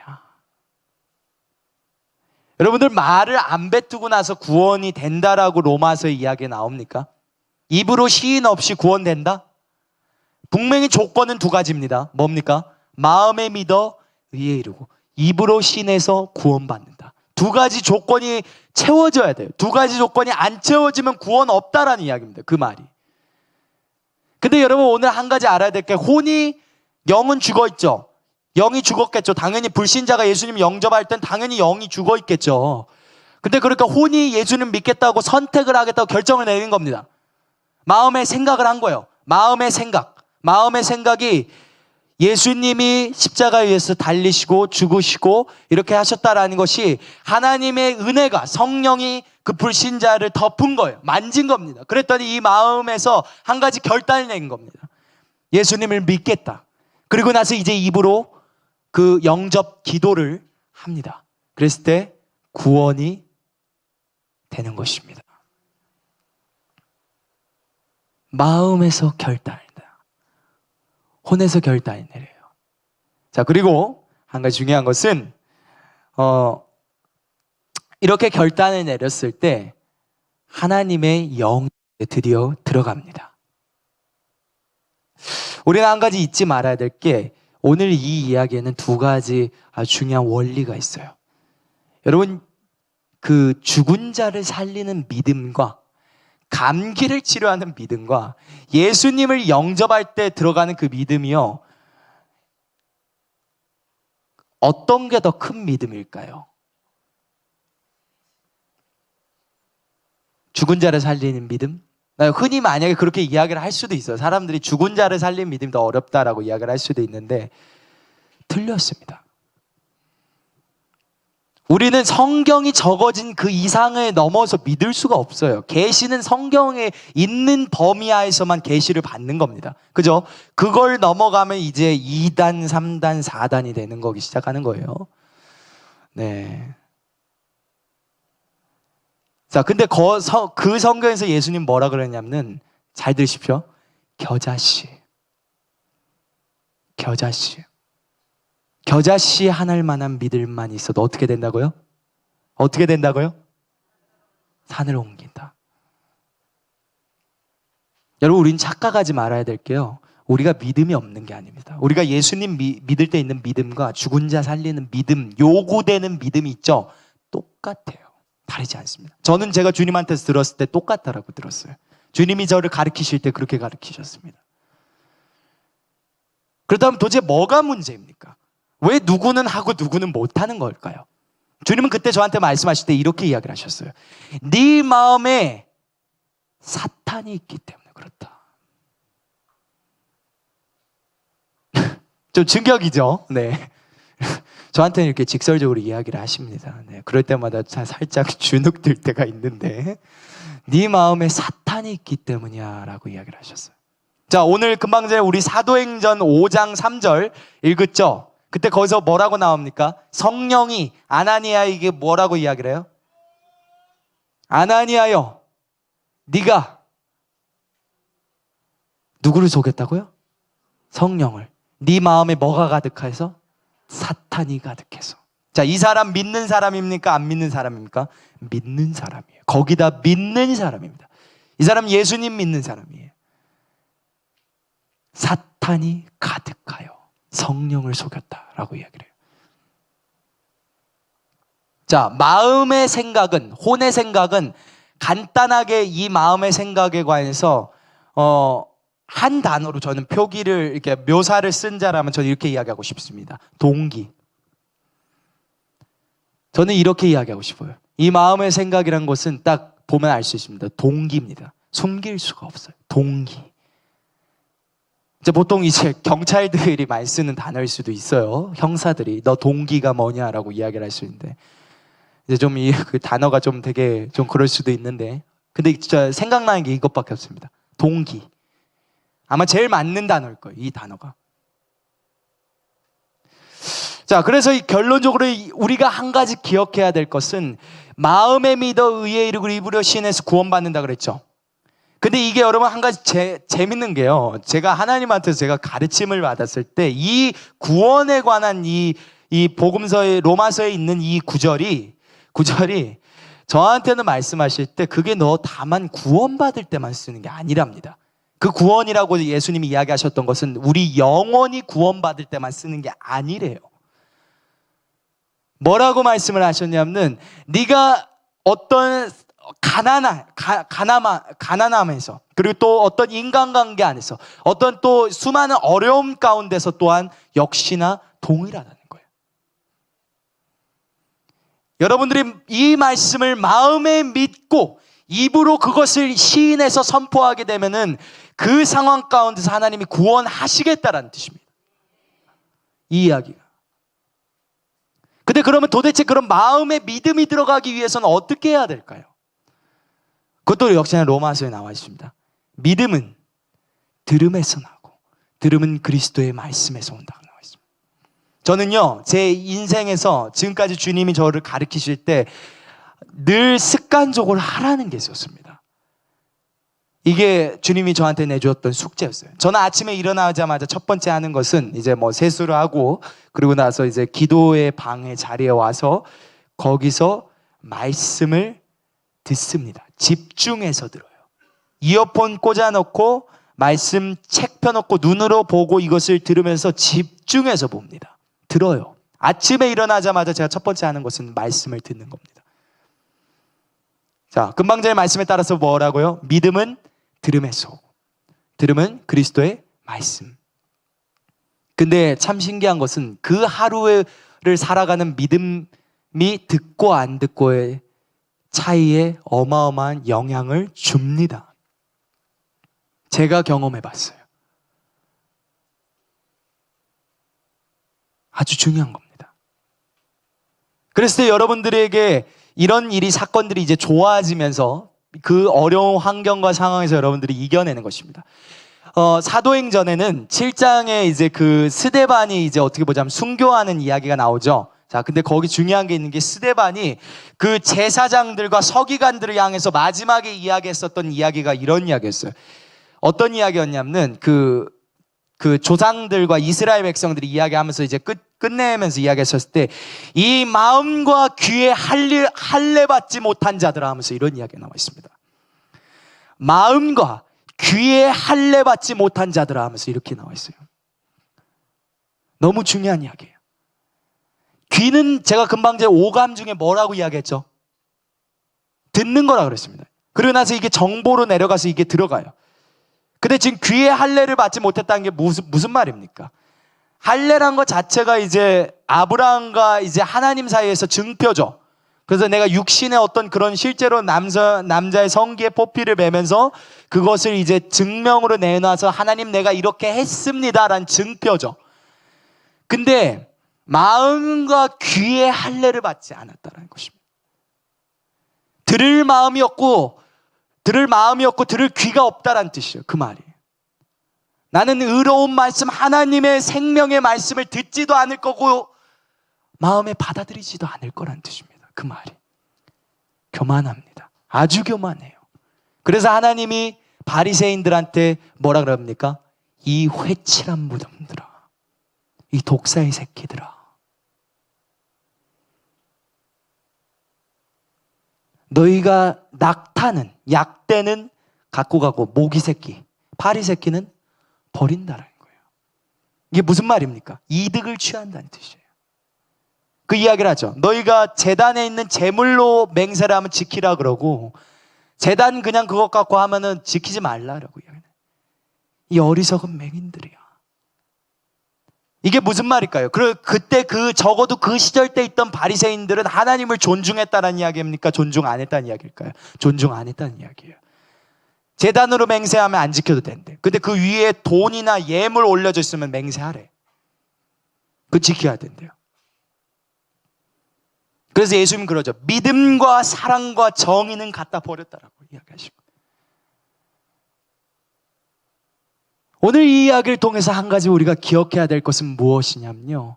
여러분들 말을 안 뱉고 나서 구원이 된다라고 로마서 이야기에 나옵니까? 입으로 시인 없이 구원된다? 분명히 조건은 두 가지입니다. 뭡니까? 마음에 믿어 의에 이르고 입으로 시인해서 구원받는다. 두 가지 조건이 채워져야 돼요. 두 가지 조건이 안 채워지면 구원 없다라는 이야기입니다. 그 말이. 근데 여러분 오늘 한 가지 알아야 될 게 영은 죽어있죠. 영이 죽었겠죠. 당연히 불신자가 예수님 영접할 땐 당연히 영이 죽어있겠죠. 근데 그러니까 혼이 예수님 믿겠다고 선택을 하겠다고 결정을 내린 겁니다. 마음의 생각을 한 거예요. 마음의 생각이 예수님이 십자가에 위해서 달리시고 죽으시고 이렇게 하셨다라는 것이 하나님의 은혜가 성령이 그 불신자를 덮은 거예요. 만진 겁니다. 그랬더니 이 마음에서 한 가지 결단을 낸 겁니다. 예수님을 믿겠다. 그리고 나서 이제 입으로 그 영접 기도를 합니다. 그랬을 때 구원이 되는 것입니다. 마음에서 결단을 내요. 혼에서 결단을 내려요. 자, 그리고 한 가지 중요한 것은 이렇게 결단을 내렸을 때 하나님의 영이 드디어 들어갑니다. 우리는 한 가지 잊지 말아야 될 게 오늘 이 이야기에는 두 가지 아주 중요한 원리가 있어요. 여러분, 그 죽은 자를 살리는 믿음과 감기를 치료하는 믿음과 예수님을 영접할 때 들어가는 그 믿음이요. 어떤 게 더 큰 믿음일까요? 죽은 자를 살리는 믿음? 흔히 만약에 그렇게 이야기를 할 수도 있어요. 사람들이 죽은 자를 살리는 믿음이 더 어렵다라고 이야기를 할 수도 있는데 틀렸습니다. 우리는 성경이 적어진 그 이상을 넘어서 믿을 수가 없어요. 계시는 성경에 있는 범위 하에서만 계시를 받는 겁니다. 그죠? 그걸 넘어가면 이제 2단, 3단, 4단이 되는 거기 시작하는 거예요. 네. 자, 근데 그 성경에서 예수님 뭐라 그랬냐면 잘 들으십시오. 겨자씨 하늘 만한 믿음만 있어도 어떻게 된다고요? 어떻게 된다고요? 산을 옮긴다. 여러분, 우린 착각하지 말아야 될 게요. 우리가 믿음이 없는 게 아닙니다. 우리가 예수님 믿을 때 있는 믿음과 죽은 자 살리는 믿음, 요구되는 믿음이 있죠? 똑같아요. 다르지 않습니다. 저는 제가 주님한테서 들었을 때 똑같다라고 들었어요. 주님이 저를 가르치실 때 그렇게 가르치셨습니다. 그렇다면 도대체 뭐가 문제입니까? 왜 누구는 하고 누구는 못하는 걸까요? 주님은 그때 저한테 말씀하실 때 이렇게 이야기를 하셨어요. 네 마음에 사탄이 있기 때문에 그렇다. 좀 충격이죠. 네. 저한테는 이렇게 직설적으로 이야기를 하십니다. 네, 그럴 때마다 살짝 주눅 들 때가 있는데, 네 마음에 사탄이 있기 때문이야 라고 이야기를 하셨어요. 자, 오늘 금방 전에 우리 사도행전 5장 3절 읽었죠? 그때 거기서 뭐라고 나옵니까? 성령이 아나니아에게 뭐라고 이야기를 해요? 아나니아여, 네가 누구를 속였다고요? 성령을. 네 마음에 뭐가 가득해서? 사탄이 가득해서. 자, 이 사람 믿는 사람입니까? 안 믿는 사람입니까? 믿는 사람이에요. 거기다 믿는 사람입니다. 이 사람 예수님 믿는 사람이에요. 사탄이 가득하여 성령을 속였다라고 이야기를 해요. 자, 마음의 생각은, 혼의 생각은 간단하게 이 마음의 생각에 관해서 한 단어로 저는 표기를 이렇게 묘사를 쓴 자라면 저는 이렇게 이야기하고 싶습니다. 동기. 저는 이렇게 이야기하고 싶어요. 이 마음의 생각이란 것은 딱 보면 알 수 있습니다. 동기입니다. 숨길 수가 없어요. 동기. 이제 보통 이제 경찰들이 많이 쓰는 단어일 수도 있어요. 형사들이 너 동기가 뭐냐라고 이야기를 할 수 있는데, 이제 좀 그 단어가 좀 되게 좀 그럴 수도 있는데, 근데 진짜 생각나는 게 이것밖에 없습니다. 동기. 아마 제일 맞는 단어일 거예요, 이 단어가. 자, 그래서 결론적으로 우리가 한 가지 기억해야 될 것은, 마음에 믿어 의에 이르고 입으로 시인해서 구원받는다 그랬죠. 근데 이게 여러분 한 가지 재밌는 게요, 제가 하나님한테서 제가 가르침을 받았을 때 이 구원에 관한 이 복음서의 로마서에 있는 이 구절이 저한테는 말씀하실 때 그게 너 다만 구원받을 때만 쓰는 게 아니랍니다. 그 구원이라고 예수님이 이야기하셨던 것은 우리 영원히 구원받을 때만 쓰는 게 아니래요. 뭐라고 말씀을 하셨냐면, 네가 어떤 가난함에서, 그리고 또 어떤 인간관계 안에서, 어떤 또 수많은 어려움 가운데서 또한 역시나 동일하다는 거예요. 여러분들이 이 말씀을 마음에 믿고 입으로 그것을 시인해서 선포하게 되면은 그 상황 가운데서 하나님이 구원하시겠다라는 뜻입니다. 이 이야기가. 근데 그러면 도대체 그런 마음에 믿음이 들어가기 위해서는 어떻게 해야 될까요? 그것도 역시나 로마서에 나와 있습니다. 믿음은 들음에서 나고, 들음은 그리스도의 말씀에서 온다고 나와 있습니다. 저는요, 제 인생에서 지금까지 주님이 저를 가르치실 때 늘 습관적으로 하라는 게 있었습니다. 이게 주님이 저한테 내주었던 숙제였어요. 저는 아침에 일어나자마자 첫 번째 하는 것은 이제 뭐 세수를 하고, 그리고 나서 이제 기도의 방의 자리에 와서 거기서 말씀을 듣습니다. 집중해서 들어요. 이어폰 꽂아놓고 말씀 책 펴놓고 눈으로 보고 이것을 들으면서 집중해서 봅니다. 들어요. 아침에 일어나자마자 제가 첫 번째 하는 것은 말씀을 듣는 겁니다. 자, 금방 전에 말씀에 따라서 뭐라고요? 믿음은 들음에서 오고, 들음은 그리스도의 말씀. 근데 참 신기한 것은 그 하루를 살아가는 믿음이 듣고 안 듣고의 차이에 어마어마한 영향을 줍니다. 제가 경험해 봤어요. 아주 중요한 겁니다. 그랬을 때 여러분들에게 이런 일이, 사건들이 이제 좋아지면서 그 어려운 환경과 상황에서 여러분들이 이겨내는 것입니다. 사도행전에는 7장에 이제 그 스데반이 이제 어떻게 보자면 순교하는 이야기가 나오죠. 자, 근데 거기 중요한 게 있는 게, 스데반이 그 제사장들과 서기관들을 향해서 마지막에 이야기했었던 이야기가 이런 이야기였어요. 어떤 이야기였냐면, 그 조상들과 이스라엘 백성들이 이야기하면서 이제 끝내면서 이야기했었을 때, 이 마음과 귀에 할례 받지 못한 자들아 하면서 이런 이야기가 나와 있습니다. 마음과 귀에 할례 받지 못한 자들아 하면서 이렇게 나와 있어요. 너무 중요한 이야기예요. 귀는 제가 금방 제 오감 중에 뭐라고 이야기했죠? 듣는 거라 그랬습니다. 그러고 나서 이게 정보로 내려가서 이게 들어가요. 근데 지금 귀에 할례를 받지 못했다는 게 무슨 말입니까? 할례란 것 자체가 이제 아브라함과 이제 하나님 사이에서 증표죠. 그래서 내가 육신의 어떤 그런 실제로 남자의 성기에 포피를 매면서 그것을 이제 증명으로 내놔서 하나님 내가 이렇게 했습니다라는 증표죠. 근데 마음과 귀의 할례를 받지 않았다는 것입니다. 들을 마음이 없고 들을 귀가 없다라는 뜻이에요. 그 말이. 나는 의로운 말씀, 하나님의 생명의 말씀을 듣지도 않을 거고 마음에 받아들이지도 않을 거란 뜻입니다. 그 말이. 교만합니다. 아주 교만해요. 그래서 하나님이 바리새인들한테 뭐라 그럽니까? 이 회칠한 무덤들아, 이 독사의 새끼들아, 너희가 낙타는, 약대는 갖고 가고 모기 새끼, 파리 새끼는 버린다라는 거예요. 이게 무슨 말입니까? 이득을 취한다는 뜻이에요. 그 이야기를 하죠. 너희가 제단에 있는 제물로 맹세를 하면 지키라 그러고 제단 그냥 그것 갖고 하면은 지키지 말라라고 이야기해요. 이 어리석은 맹인들이야. 이게 무슨 말일까요? 그때 적어도 그 시절 때 있던 바리새인들은 하나님을 존중했다는 이야기입니까? 존중 안 했다는 이야기일까요? 존중 안 했다는 이야기예요. 제단으로 맹세하면 안 지켜도 된대. 근데 그 위에 돈이나 예물 올려져 있으면 맹세하래. 그거 지켜야 된대요. 그래서 예수님 그러죠. 믿음과 사랑과 정의는 갖다 버렸다라고 이야기하시고. 오늘 이 이야기를 통해서 한 가지 우리가 기억해야 될 것은 무엇이냐면요.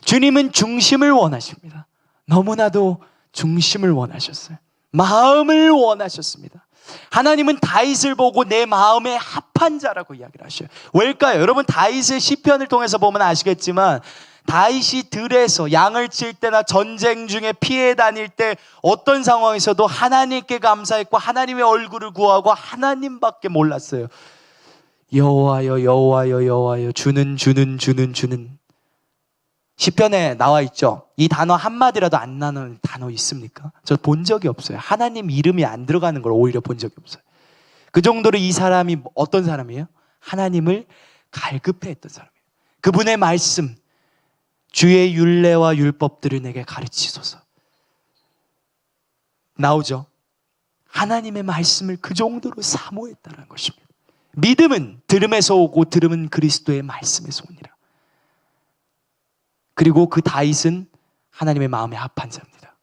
주님은 중심을 원하십니다. 너무나도 중심을 원하셨어요. 마음을 원하셨습니다. 하나님은 다윗을 보고 내 마음에 합한 자라고 이야기를 하셔요. 왜일까요? 여러분 다윗의 시편을 통해서 보면 아시겠지만 다윗이 들에서 양을 칠 때나 전쟁 중에 피해 다닐 때 어떤 상황에서도 하나님께 감사했고 하나님의 얼굴을 구하고 하나님밖에 몰랐어요. 여호와여 여호와여 여호와여 주는 시편에 나와 있죠. 이 단어 한마디라도 안 나는 단어 있습니까? 저 본 적이 없어요. 하나님 이름이 안 들어가는 걸 오히려 본 적이 없어요. 그 정도로 이 사람이 어떤 사람이에요? 하나님을 갈급해했던 사람이에요. 그분의 말씀, 주의 율례와 율법들을 내게 가르치소서. 나오죠. 하나님의 말씀을 그 정도로 사모했다는 것입니다. 믿음은 들음에서 오고 들음은 그리스도의 말씀에서 오니라. 그리고 그 다윗은 하나님의 마음에 합한 자입니다.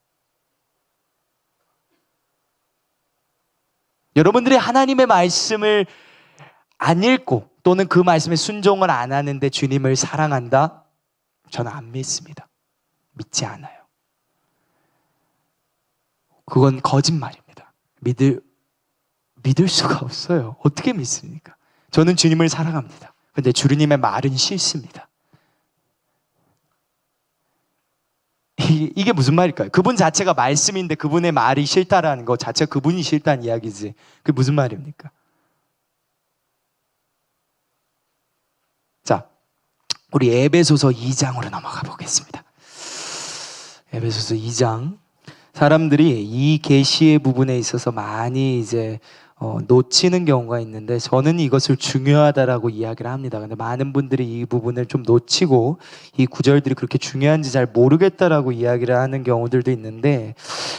여러분들이 하나님의 말씀을 안 읽고 또는 그 말씀에 순종을 안 하는데 주님을 사랑한다? 저는 안 믿습니다. 믿지 않아요. 그건 거짓말입니다. 믿을 수가 없어요. 어떻게 믿습니까? 저는 주님을 사랑합니다. 근데 주님의 말은 싫습니다. 이게 무슨 말일까요? 그분 자체가 말씀인데 그분의 말이 싫다라는 거 자체가 그분이 싫다는 이야기지. 그게 무슨 말입니까? 자, 우리 에베소서 2장으로 넘어가 보겠습니다. 에베소서 2장. 사람들이 이 계시의 부분에 있어서 많이 이제 놓치는 경우가 있는데 저는 이것을 중요하다라고 이야기를 합니다. 근데 많은 분들이 이 부분을 좀 놓치고 이 구절들이 그렇게 중요한지 잘 모르겠다라고 이야기를 하는 경우들도 있는데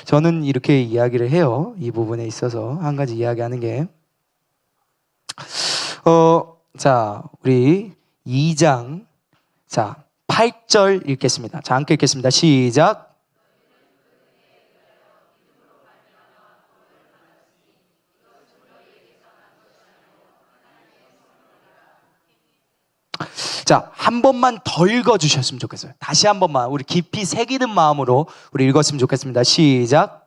저는 이렇게 이야기를 해요. 이 부분에 있어서 한 가지 이야기하는 게 자, 우리 2장 자, 8절 읽겠습니다. 자, 함께 읽겠습니다. 시작. 자, 한 번만 더 읽어주셨으면 좋겠어요. 다시 한 번만 우리 깊이 새기는 마음으로 우리 읽었으면 좋겠습니다. 시작.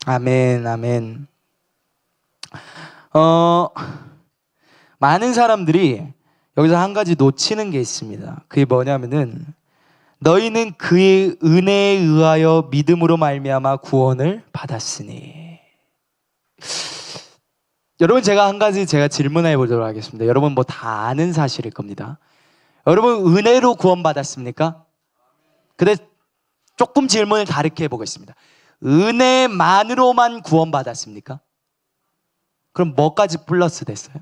아멘, 아멘. 많은 사람들이 여기서 한 가지 놓치는 게 있습니다. 그게 뭐냐면은 너희는 그의 은혜에 의하여 믿음으로 말미암아 구원을 받았으니. 여러분 제가 한 가지 질문해 보도록 하겠습니다. 여러분 뭐 다 아는 사실일 겁니다. 여러분 은혜로 구원받았습니까? 근데 조금 질문을 다르게 해보겠습니다. 은혜만으로만 구원받았습니까? 그럼 뭐까지 플러스 됐어요?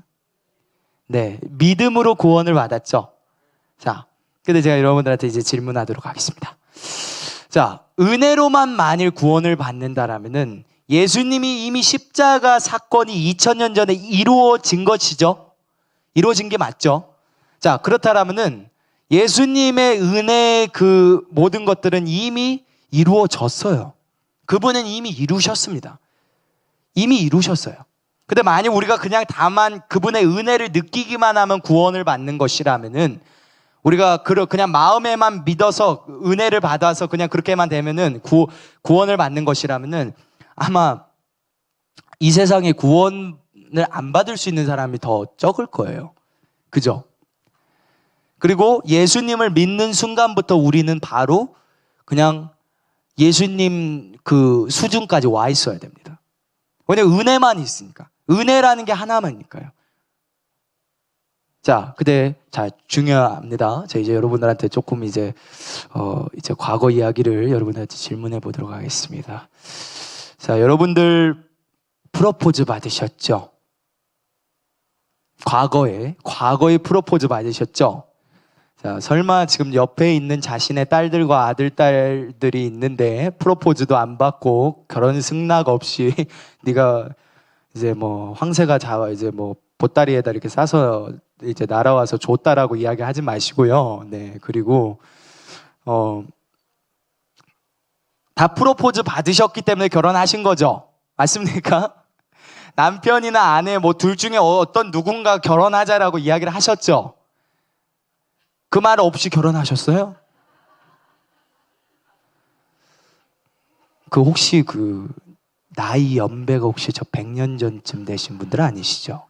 네, 믿음으로 구원을 받았죠. 자, 근데 제가 여러분들한테 이제 질문하도록 하겠습니다. 자, 은혜로만 만일 구원을 받는다라면은 예수님이 이미 십자가 사건이 2000년 전에 이루어진 것이죠. 이루어진 게 맞죠. 자, 그렇다면은 예수님의 은혜의 그 모든 것들은 이미 이루어졌어요. 그분은 이미 이루셨습니다. 이미 이루셨어요. 근데 만약 우리가 그냥 다만 그분의 은혜를 느끼기만 하면 구원을 받는 것이라면은, 우리가 그냥 마음에만 믿어서 은혜를 받아서 그냥 그렇게만 되면은 구원을 받는 것이라면은, 아마 이 세상에 구원을 안 받을 수 있는 사람이 더 적을 거예요. 그죠? 그리고 예수님을 믿는 순간부터 우리는 바로 그냥 예수님 그 수준까지 와 있어야 됩니다. 왜냐면 은혜만 있으니까. 은혜라는 게 하나만이니까요. 자, 중요합니다. 자, 이제 여러분들한테 조금 이제 과거 이야기를 여러분들한테 질문해 보도록 하겠습니다. 자, 여러분들 프로포즈 받으셨죠? 과거에 프로포즈 받으셨죠? 자, 설마 지금 옆에 있는 자신의 딸들과 아들딸들이 있는데 프로포즈도 안 받고 결혼 승낙 없이 네가 이제 뭐 황새가 이제 뭐 보따리에다 이렇게 싸서 이제 날아와서 줬다라고 이야기하지 마시고요. 네, 그리고 다 프로포즈 받으셨기 때문에 결혼하신 거죠? 맞습니까? 남편이나 아내 뭐 둘 중에 어떤 누군가 결혼하자라고 이야기를 하셨죠? 그 말 없이 결혼하셨어요? 혹시 나이 연배가 혹시 저 100년 전쯤 되신 분들 아니시죠?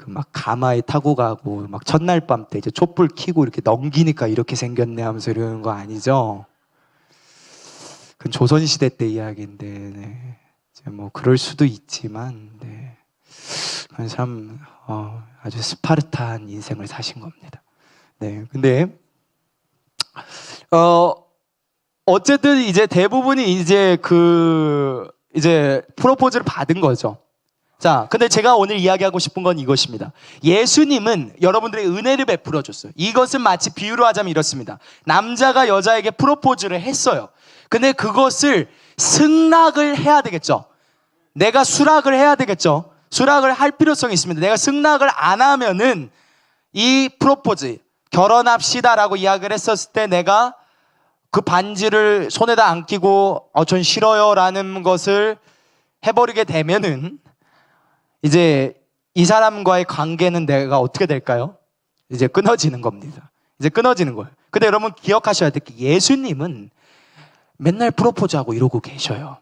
막 가마에 타고 가고 막 첫날 밤 때 이제 촛불 켜고 이렇게 넘기니까 이렇게 생겼네 하면서 이러는 거 아니죠? 그건 조선시대 때 이야기인데, 네. 이제 뭐 그럴 수도 있지만, 네. 참 아주 스파르타한 인생을 사신 겁니다. 네, 근데 어쨌든 이제 대부분이 이제 이제 프로포즈를 받은 거죠. 자, 근데 제가 오늘 이야기하고 싶은 건 이것입니다. 예수님은 여러분들의 은혜를 베풀어 줬어요. 이것은 마치 비유로 하자면 이렇습니다. 남자가 여자에게 프로포즈를 했어요. 근데 그것을 승낙을 해야 되겠죠. 내가 수락을 해야 되겠죠. 수락을 할 필요성이 있습니다. 내가 승낙을 안 하면은 이 프로포즈, 결혼합시다라고 이야기를 했었을 때 내가 그 반지를 손에다 안 끼고 전 싫어요 라는 것을 해버리게 되면은 이제 이 사람과의 관계는 내가 어떻게 될까요? 이제 끊어지는 겁니다. 이제 끊어지는 거예요. 근데 여러분 기억하셔야 될 게, 예수님은 맨날 프로포즈하고 이러고 계셔요.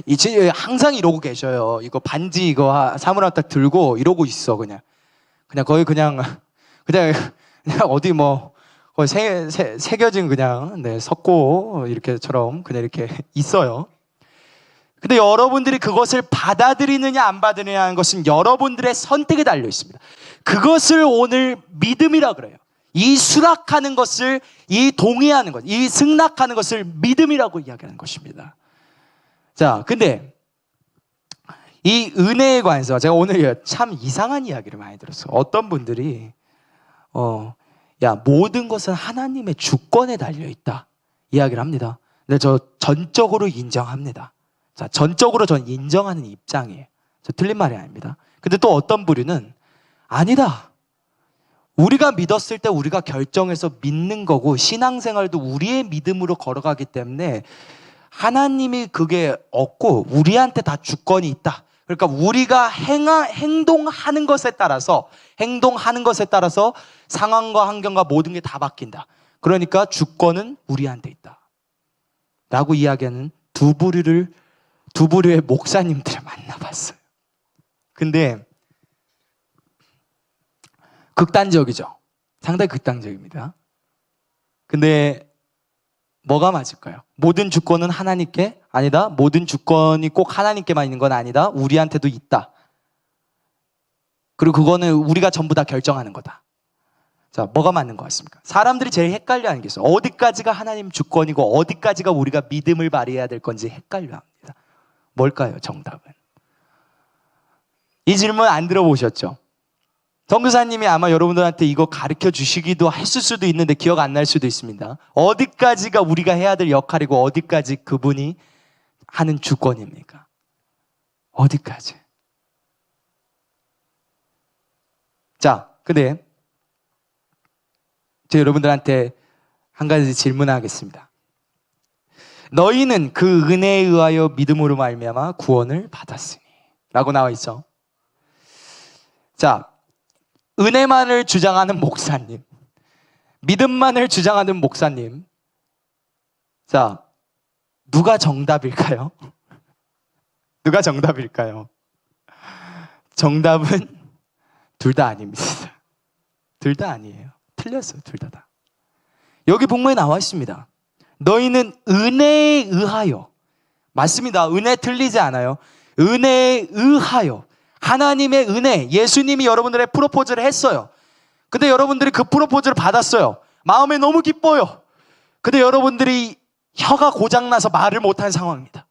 이제 항상 이러고 계셔요. 이거 반지 이거 사물함 딱 들고 이러고 있어. 그냥 거의 그냥 어디 뭐 거의 새겨진 그냥 석고 이렇게처럼 그냥 이렇게 있어요. 근데 여러분들이 그것을 받아들이느냐 안 받아들이느냐 하는 것은 여러분들의 선택에 달려 있습니다. 그것을 오늘 믿음이라 그래요. 이 수락하는 것을, 이 동의하는 것, 이 승낙하는 것을 믿음이라고 이야기하는 것입니다. 자, 근데 이 은혜에 관해서 제가 오늘 참 이상한 이야기를 많이 들었어요. 어떤 분들이 모든 것은 하나님의 주권에 달려 있다 이야기를 합니다. 근데 저 전적으로 인정합니다. 자, 전적으로 전 인정하는 입장이에요. 저 틀린 말이 아닙니다. 근데 또 어떤 부류는 아니다. 우리가 믿었을 때 우리가 결정해서 믿는 거고, 신앙생활도 우리의 믿음으로 걸어가기 때문에 하나님이 그게 없고 우리한테 다 주권이 있다. 그러니까 우리가 행동하는 것에 따라서 상황과 환경과 모든 게 다 바뀐다. 그러니까 주권은 우리한테 있다 라고 이야기하는 두 부류의 목사님들을 만나봤어요. 근데 극단적이죠. 상당히 극단적입니다. 근데 뭐가 맞을까요? 모든 주권은 하나님께? 아니다. 모든 주권이 꼭 하나님께만 있는 건 아니다. 우리한테도 있다. 그리고 그거는 우리가 전부 다 결정하는 거다. 자, 뭐가 맞는 것 같습니까? 사람들이 제일 헷갈려하는 게 있어요. 어디까지가 하나님 주권이고 어디까지가 우리가 믿음을 발휘해야 될 건지 헷갈려합니다. 뭘까요? 정답은. 이 질문 안 들어보셨죠? 선교사님이 아마 여러분들한테 이거 가르쳐 주시기도 했을 수도 있는데 기억 안 날 수도 있습니다. 어디까지가 우리가 해야 될 역할이고 어디까지 그분이 하는 주권입니까? 어디까지? 자, 근데 제가 여러분들한테 한 가지 질문하겠습니다. 너희는 그 은혜에 의하여 믿음으로 말미암아 구원을 받았으니 라고 나와 있죠. 자, 은혜만을 주장하는 목사님, 믿음만을 주장하는 목사님, 자, 누가 정답일까요? 누가 정답일까요? 정답은 둘 다 아닙니다. 둘 다 아니에요. 틀렸어요, 둘 다. 여기 본문에 나와 있습니다. 너희는 은혜에 의하여, 맞습니다. 은혜 틀리지 않아요. 은혜에 의하여, 하나님의 은혜, 예수님이 여러분들의 프로포즈를 했어요. 근데 여러분들이 그 프로포즈를 받았어요. 마음에 너무 기뻐요. 근데 여러분들이 혀가 고장나서 말을 못하는 상황입니다.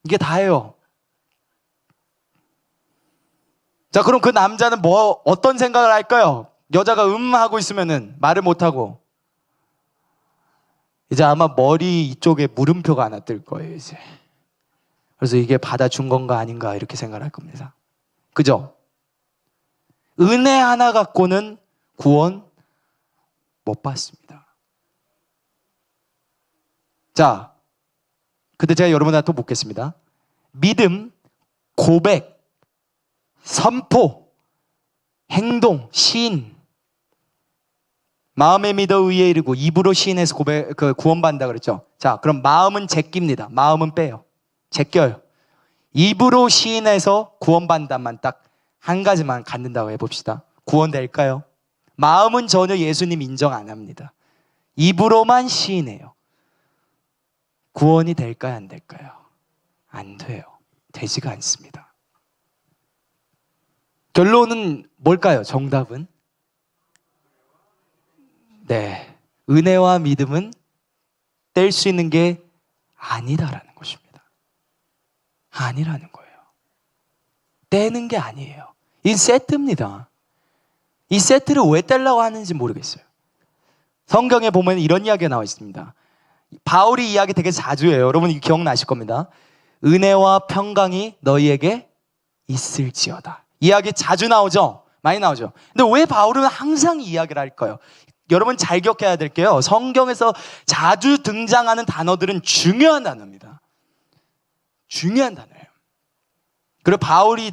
이게 다예요. 자, 그럼 그 남자는 어떤 생각을 할까요? 여자가 하고 있으면은 말을 못하고, 이제 아마 머리 이쪽에 물음표가 하나 뜰 거예요, 이제. 그래서 이게 받아준 건가 아닌가 이렇게 생각할 겁니다. 그죠? 은혜 하나 갖고는 구원 못 받습니다. 자, 근데 제가 여러분한테 또 묻겠습니다. 믿음, 고백, 선포, 행동, 시인. 마음에 믿어 의에 이르고 입으로 시인해서 구원받는다 그랬죠. 자, 그럼 마음은 제낍니다. 마음은 빼요. 제껴요. 입으로 시인해서 구원받는다만 딱 한 가지만 갖는다고 해봅시다. 구원될까요? 마음은 전혀 예수님 인정 안 합니다. 입으로만 시인해요. 구원이 될까요? 안 될까요? 안 돼요. 되지가 않습니다. 결론은 뭘까요? 정답은? 네, 은혜와 믿음은 뗄 수 있는 게 아니다라는 것입니다. 아니라는 거예요. 떼는 게 아니에요. 이 세트입니다. 이 세트를 왜 떼려고 하는지 모르겠어요. 성경에 보면 이런 이야기가 나와 있습니다. 바울이 이야기 되게 자주 해요. 여러분 이거 기억나실 겁니다. 은혜와 평강이 너희에게 있을지어다. 이야기 자주 나오죠? 많이 나오죠? 근데 왜 바울은 항상 이 이야기를 할까요? 여러분 잘 기억해야 될 게요. 성경에서 자주 등장하는 단어들은 중요한 단어입니다. 중요한 단어예요. 그리고 바울이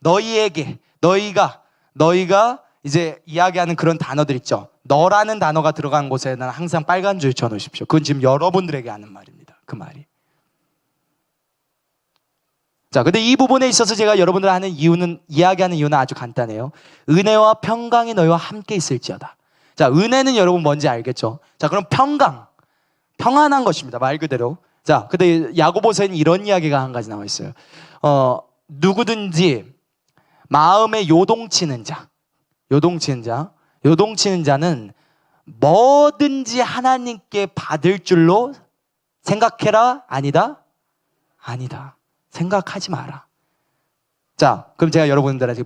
너희에게, 너희가 이제 이야기하는 그런 단어들 있죠. 너라는 단어가 들어간 곳에는 항상 빨간 줄 쳐놓으십시오. 그건 지금 여러분들에게 하는 말입니다. 그 말이. 자, 근데 이 부분에 있어서 제가 여러분들 이야기하는 이유는 아주 간단해요. 은혜와 평강이 너희와 함께 있을지어다. 자, 은혜는 여러분 뭔지 알겠죠? 자, 그럼 평안한 것입니다. 말 그대로. 자, 근데 야고보서에는 이런 이야기가 한 가지 나와 있어요. 누구든지 마음에 요동치는 자는 뭐든지 하나님께 받을 줄로 생각해라? 아니다? 아니다. 생각하지 마라. 자, 그럼 제가 여러분들한테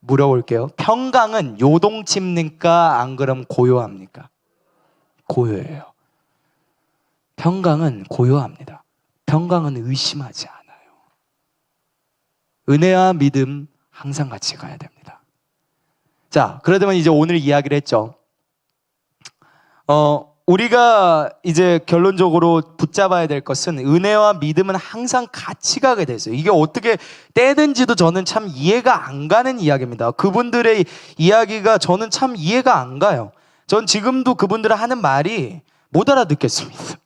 물어볼게요. 평강은 요동칩니까? 안 그럼 고요합니까? 고요해요. 평강은 고요합니다. 평강은 의심하지 않아요. 은혜와 믿음 항상 같이 가야 됩니다. 자, 그러다면 이제 오늘 이야기를 했죠. 우리가 이제 결론적으로 붙잡아야 될 것은 은혜와 믿음은 항상 같이 가게 됐어요. 이게 어떻게 떼든지도 저는 참 이해가 안 가는 이야기입니다. 그분들의 이야기가 저는 참 이해가 안 가요. 전 지금도 그분들이 하는 말이 못 알아듣겠습니다.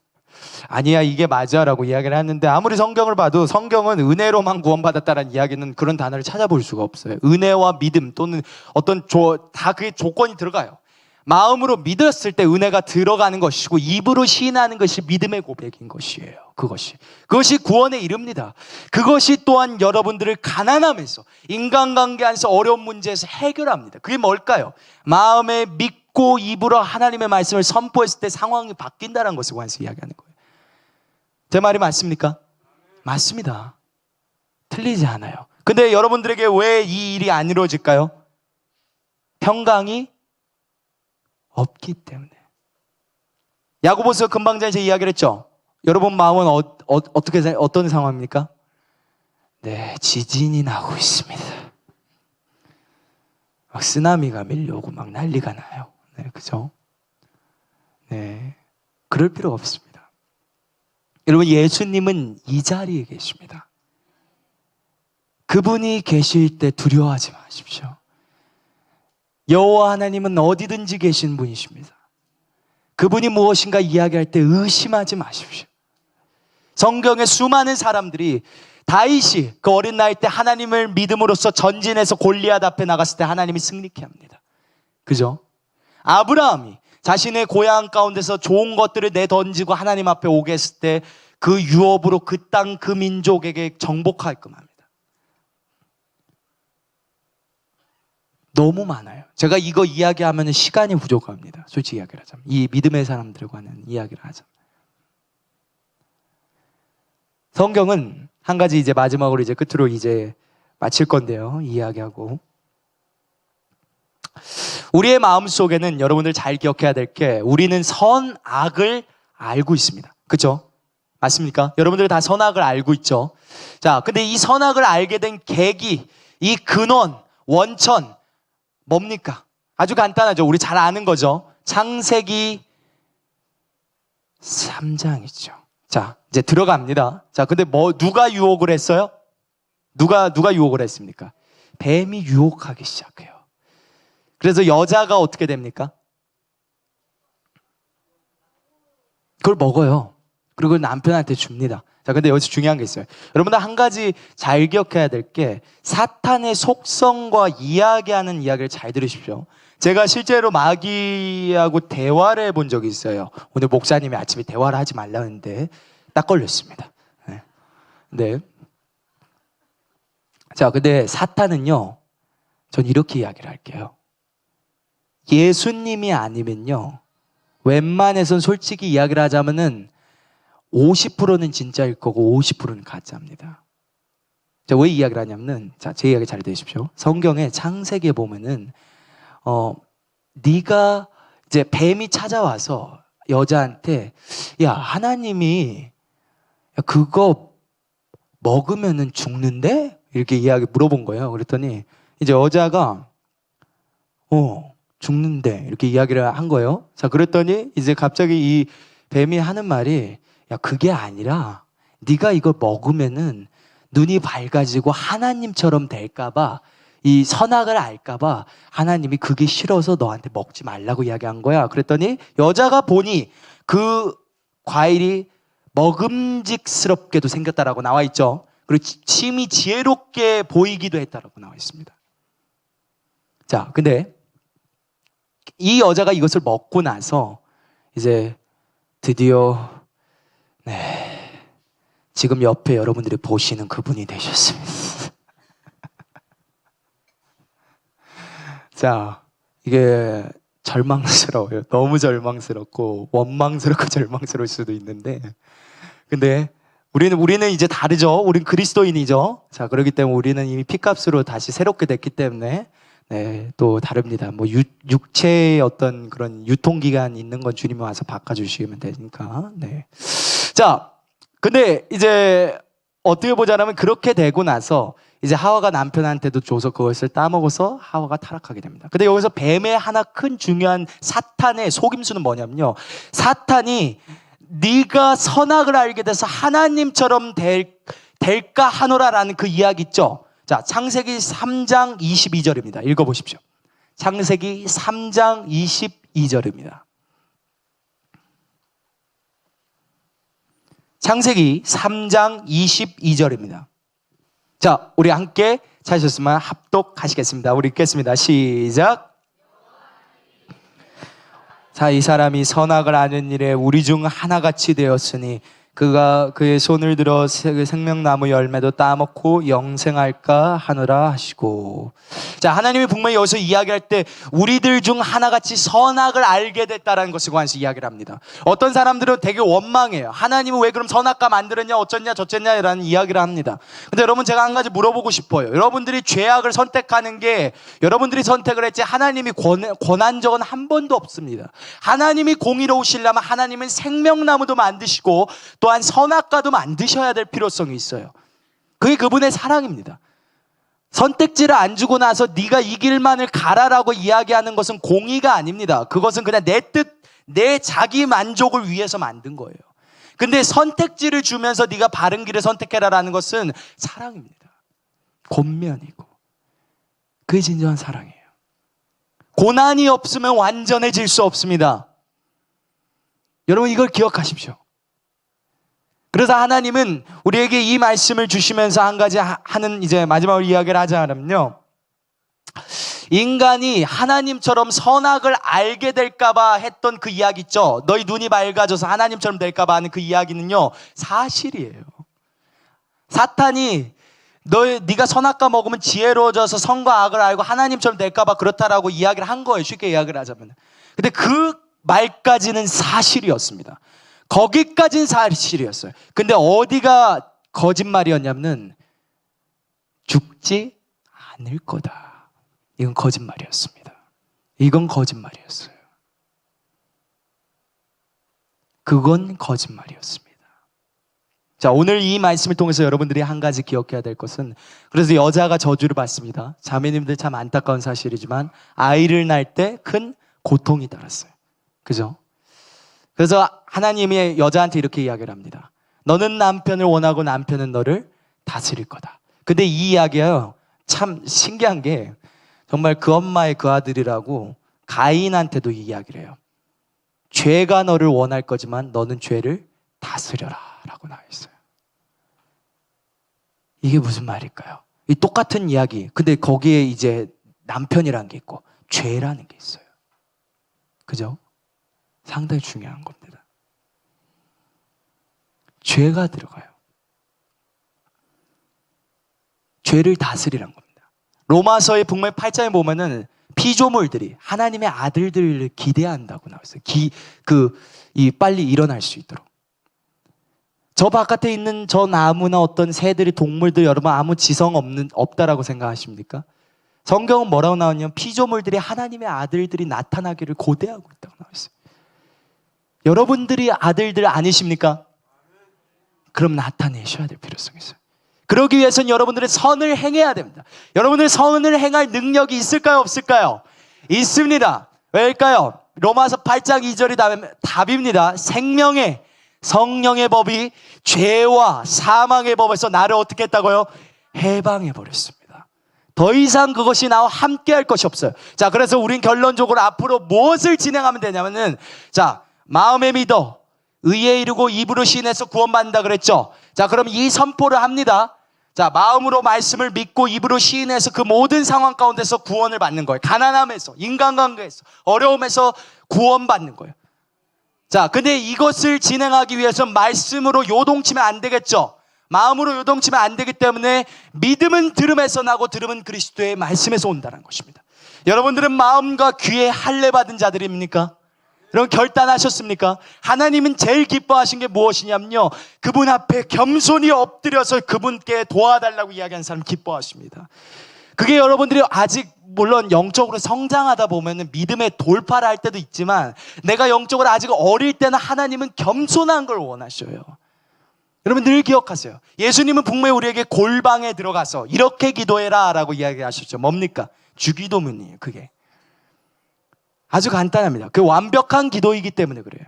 아니야, 이게 맞아 라고 이야기를 하는데 아무리 성경을 봐도 성경은 은혜로만 구원받았다라는 이야기는 그런 단어를 찾아볼 수가 없어요. 은혜와 믿음 또는 다 그게 조건이 들어가요. 마음으로 믿었을 때 은혜가 들어가는 것이고 입으로 시인하는 것이 믿음의 고백인 것이에요. 그것이 구원에 이릅니다. 그것이 또한 여러분들을 가난하면서 인간관계 안에서 어려운 문제에서 해결합니다. 그게 뭘까요? 마음에 믿고 입으로 하나님의 말씀을 선포했을 때 상황이 바뀐다는 것에 관해서 이야기하는 거예요. 제 말이 맞습니까? 맞습니다. 틀리지 않아요. 근데 여러분들에게 왜 이 일이 안 이루어질까요? 평강이 없기 때문에. 야고보서 금방 전에 이야기를 했죠. 여러분 마음은 어떤 상황입니까? 네, 지진이 나고 있습니다. 막 쓰나미가 밀려오고 막 난리가 나요. 네, 그죠? 네, 그럴 필요가 없습니다. 여러분, 예수님은 이 자리에 계십니다. 그분이 계실 때 두려워하지 마십시오. 여호와 하나님은 어디든지 계신 분이십니다. 그분이 무엇인가 이야기할 때 의심하지 마십시오. 성경에 수많은 사람들이 다윗이 그 어린 나이 때 하나님을 믿음으로써 전진해서 골리앗 앞에 나갔을 때 하나님이 승리케 합니다. 그죠? 아브라함이 자신의 고향 가운데서 좋은 것들을 내던지고 하나님 앞에 오게 했을 때 그 유업으로 그 땅, 그 민족에게 정복하게끔 합니다. 너무 많아요. 제가 이거 이야기하면 시간이 부족합니다. 솔직히 이야기를 하자면. 이 믿음의 사람들과는 이야기를 하자면. 성경은 한 가지 이제 마지막으로 이제 끝으로 이제 마칠 건데요. 이야기하고. 우리의 마음 속에는 여러분들 잘 기억해야 될 게 우리는 선악을 알고 있습니다. 그렇죠? 맞습니까? 여러분들 다 선악을 알고 있죠. 자, 근데 이 선악을 알게 된 계기, 이 근원, 원천 뭡니까? 아주 간단하죠. 우리 잘 아는 거죠. 창세기 3장이죠. 자, 이제 들어갑니다. 자, 근데 누가 유혹을 했어요? 누가 유혹을 했습니까? 뱀이 유혹하기 시작해요. 그래서 여자가 어떻게 됩니까? 그걸 먹어요. 그리고 남편한테 줍니다. 자, 근데 여기서 중요한 게 있어요. 여러분들 한 가지 잘 기억해야 될 게 사탄의 속성과 이야기하는 이야기를 잘 들으십시오. 제가 실제로 마귀하고 대화를 해본 적이 있어요. 오늘 목사님이 아침에 대화를 하지 말라는데 딱 걸렸습니다. 네. 네. 자, 근데 사탄은요, 전 이렇게 이야기를 할게요. 예수님이 아니면요, 웬만해선 솔직히 이야기를 하자면은 50%는 진짜일 거고 50%는 가짜입니다. 자, 왜 이야기를 하냐면은, 자, 제 이야기 잘 들으십시오. 성경에 창세기에 보면은 네가 이제 뱀이 찾아와서 여자한테 야, 하나님이 야, 그거 먹으면은 죽는데? 이렇게 이야기 물어본 거예요. 그랬더니 이제 여자가 죽는데 이렇게 이야기를 한 거예요. 자, 그랬더니 이제 갑자기 이 뱀이 하는 말이 야, 그게 아니라 네가 이걸 먹으면은 눈이 밝아지고 하나님처럼 될까봐, 이 선악을 알까봐 하나님이 그게 싫어서 너한테 먹지 말라고 이야기한 거야. 그랬더니 여자가 보니 그 과일이 먹음직스럽게도 생겼다라고 나와 있죠. 그리고 심히 지혜롭게 보이기도 했다라고 나와 있습니다. 자, 근데 이 여자가 이것을 먹고 나서 이제 드디어 지금 옆에 여러분들이 보시는 그분이 되셨습니다. 자, 이게 절망스러워요. 너무 절망스럽고 원망스럽고 절망스러울 수도 있는데, 근데 우리는 이제 다르죠. 우린 그리스도인이죠. 자, 그렇기 때문에 우리는 이미 피값으로 다시 새롭게 됐기 때문에 또 다릅니다. 뭐 육체의 어떤 그런 유통기간 있는 건 주님이 와서 바꿔주시면 되니까. 네. 자, 근데 이제 어떻게 보자면 그렇게 되고 나서 이제 하와가 남편한테도 줘서 그것을 따먹어서 하와가 타락하게 됩니다. 근데 여기서 뱀의 하나 큰 중요한 사탄의 속임수는 뭐냐면요, 사탄이 네가 선악을 알게 돼서 하나님처럼 될까 하노라라는 그 이야기 있죠. 자, 창세기 3장 22절입니다. 읽어보십시오. 창세기 3장 22절입니다. 창세기 3장 22절입니다. 자, 우리 함께 찾으셨으면 합독하시겠습니다. 우리 읽겠습니다. 시작. 자, 이 사람이 선악을 아는 일에 우리 중 하나같이 되었으니 그가 그의 손을 들어 생명나무 열매도 따먹고 영생할까 하느라 하시고. 자, 하나님이 분명히 여기서 이야기할 때 우리들 중 하나같이 선악을 알게 됐다라는 것에 관해서 이야기를 합니다. 어떤 사람들은 되게 원망해요. 하나님은 왜 그럼 선악과 만들었냐, 어쩌냐 저쩌냐 라는 이야기를 합니다. 근데 여러분, 제가 한 가지 물어보고 싶어요. 여러분들이 죄악을 선택하는 게 여러분들이 선택을 했지 하나님이 권한 적은 한 번도 없습니다. 하나님이 공의로우시려면 하나님은 생명나무도 만드시고 또 또한 선악과도 만드셔야 될 필요성이 있어요. 그게 그분의 사랑입니다. 선택지를 안 주고 나서 네가 이 길만을 가라라고 이야기하는 것은 공의가 아닙니다. 그것은 그냥 내 뜻, 내 자기 만족을 위해서 만든 거예요. 근데 선택지를 주면서 네가 바른 길을 선택해라라는 것은 사랑입니다. 권면이고. 그게 진정한 사랑이에요. 고난이 없으면 완전해질 수 없습니다. 여러분 이걸 기억하십시오. 그래서 하나님은 우리에게 이 말씀을 주시면서 한 가지 하는 이제 마지막으로 이야기를 하자면요. 인간이 하나님처럼 선악을 알게 될까봐 했던 그 이야기 있죠. 너희 눈이 밝아져서 하나님처럼 될까봐 하는 그 이야기는요. 사실이에요. 사탄이 네가 선악과 먹으면 지혜로워져서 선과 악을 알고 하나님처럼 될까봐 그렇다라고 이야기를 한 거예요. 쉽게 이야기를 하자면. 근데 그 말까지는 사실이었습니다. 거기까지는 사실이었어요. 근데 어디가 거짓말이었냐면 죽지 않을 거다. 이건 거짓말이었습니다. 이건 거짓말이었어요. 그건 거짓말이었습니다. 자, 오늘 이 말씀을 통해서 여러분들이 한 가지 기억해야 될 것은, 그래서 여자가 저주를 받습니다. 자매님들 참 안타까운 사실이지만 아이를 낳을 때 큰 고통이 따랐어요. 그죠? 그래서 하나님이 여자한테 이렇게 이야기를 합니다. 너는 남편을 원하고 남편은 너를 다스릴 거다. 근데 이 이야기가요, 참 신기한 게 정말 그 엄마의 그 아들이라고 가인한테도 이 이야기를 해요. 죄가 너를 원할 거지만 너는 죄를 다스려라 라고 나와 있어요. 이게 무슨 말일까요? 이 똑같은 이야기, 근데 거기에 이제 남편이라는 게 있고 죄라는 게 있어요. 그죠? 상당히 중요한 겁니다. 죄가 들어가요. 죄를 다스리란 겁니다. 로마서의 북문 8장에 보면은 피조물들이 하나님의 아들들을 기대한다고 나와 있어요. 빨리 일어날 수 있도록. 저 바깥에 있는 저 나무나 어떤 새들이, 동물들, 여러분 아무 지성 없다라고 생각하십니까? 성경은 뭐라고 나오냐면 피조물들이 하나님의 아들들이 나타나기를 고대하고 있다고 나와 있어요. 여러분들이 아들들 아니십니까? 그럼 나타내셔야 될 필요성이 있어요. 그러기 위해서는 여러분들의 선을 행해야 됩니다. 여러분들 선을 행할 능력이 있을까요? 없을까요? 있습니다. 왜일까요? 로마서 8장 2절이 답입니다. 생명의 성령의 법이 죄와 사망의 법에서 나를 어떻게 했다고요? 해방해버렸습니다. 더 이상 그것이 나와 함께 할 것이 없어요. 자, 그래서 우린 결론적으로 앞으로 무엇을 진행하면 되냐면은, 자, 마음에 믿어 의에 이르고 입으로 시인해서 구원받는다 그랬죠. 자, 그럼 이 선포를 합니다. 자, 마음으로 말씀을 믿고 입으로 시인해서 그 모든 상황 가운데서 구원을 받는 거예요. 가난함에서, 인간관계에서, 어려움에서 구원받는 거예요. 자, 근데 이것을 진행하기 위해서는 말씀으로 요동치면 안 되겠죠. 마음으로 요동치면 안 되기 때문에 믿음은 들음에서 나고 들음은 그리스도의 말씀에서 온다는 것입니다. 여러분들은 마음과 귀에 할례 받은 자들입니까? 여러분 결단하셨습니까? 하나님은 제일 기뻐하신 게 무엇이냐면요, 그분 앞에 겸손히 엎드려서 그분께 도와달라고 이야기하는 사람 기뻐하십니다. 그게 여러분들이 아직 물론 영적으로 성장하다 보면 믿음의 돌파를 할 때도 있지만, 내가 영적으로 아직 어릴 때는 하나님은 겸손한 걸 원하셔요. 여러분 늘 기억하세요. 예수님은 분명히 우리에게 골방에 들어가서 이렇게 기도해라 라고 이야기하셨죠. 뭡니까? 주기도문이에요. 그게 아주 간단합니다. 그 완벽한 기도이기 때문에 그래요.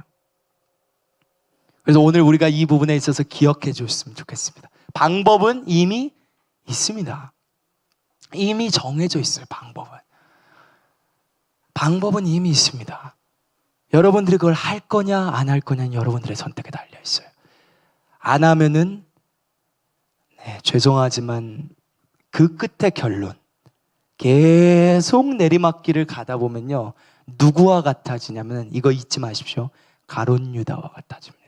그래서 오늘 우리가 이 부분에 있어서 기억해 줬으면 좋겠습니다. 방법은 이미 있습니다. 이미 정해져 있어요. 방법은 이미 있습니다. 여러분들이 그걸 할 거냐 안 할 거냐는 여러분들의 선택에 달려 있어요. 안 하면은 죄송하지만 그 끝의 결론, 계속 내리막길을 가다 보면요, 누구와 같아지냐면, 이거 잊지 마십시오. 가룟 유다와 같아집니다.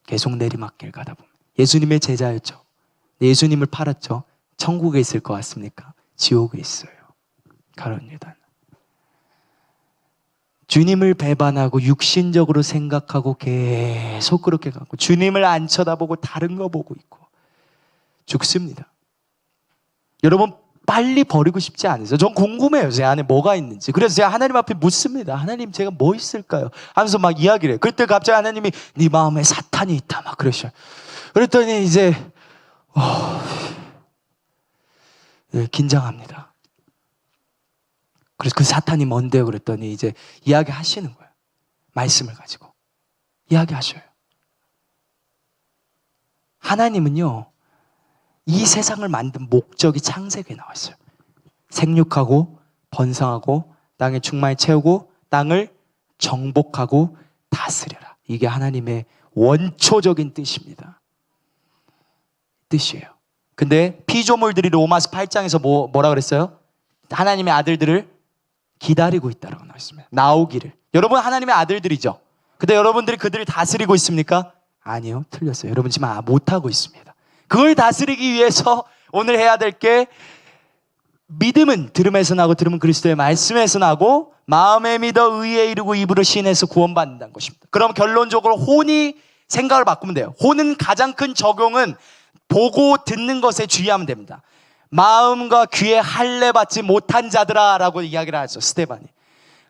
계속 내리막길 가다 보면. 예수님의 제자였죠. 예수님을 팔았죠. 천국에 있을 것 같습니까? 지옥에 있어요. 가룟 유다는. 주님을 배반하고 육신적으로 생각하고 계속 그렇게 가고, 주님을 안 쳐다보고 다른 거 보고 있고 죽습니다. 여러분 빨리 버리고 싶지 않으세요? 전 궁금해요. 제 안에 뭐가 있는지. 그래서 제가 하나님 앞에 묻습니다. 하나님, 제가 뭐 있을까요? 하면서 막 이야기를 해요. 그때 갑자기 하나님이 네 마음에 사탄이 있다 막 그러셔요. 그랬더니 이제 네, 긴장합니다. 그래서 그 사탄이 뭔데요? 그랬더니 이제 이야기하시는 거예요. 말씀을 가지고 이야기하셔요. 하나님은요, 이 세상을 만든 목적이 창세기에 나와 있어요. 생육하고 번성하고 땅에 충만히 채우고 땅을 정복하고 다스려라. 이게 하나님의 원초적인 뜻입니다. 뜻이에요. 근데 피조물들이 로마서 8장에서 뭐라 그랬어요? 하나님의 아들들을 기다리고 있다라고 나와 있습니다. 나오기를. 여러분 하나님의 아들들이죠. 근데 여러분들이 그들을 다스리고 있습니까? 아니요, 틀렸어요. 여러분 지금 못하고 있습니다. 그걸 다스리기 위해서 오늘 해야 될 게, 믿음은 들음에서 나고 들음은 그리스도의 말씀에서 나고 마음에 믿어 의에 이르고 입으로 시인해서 구원받는다는 것입니다. 그럼 결론적으로 혼이 생각을 바꾸면 돼요. 혼은 가장 큰 적용은 보고 듣는 것에 주의하면 됩니다. 마음과 귀에 할례 받지 못한 자들아 라고 이야기를 하죠, 스데반이.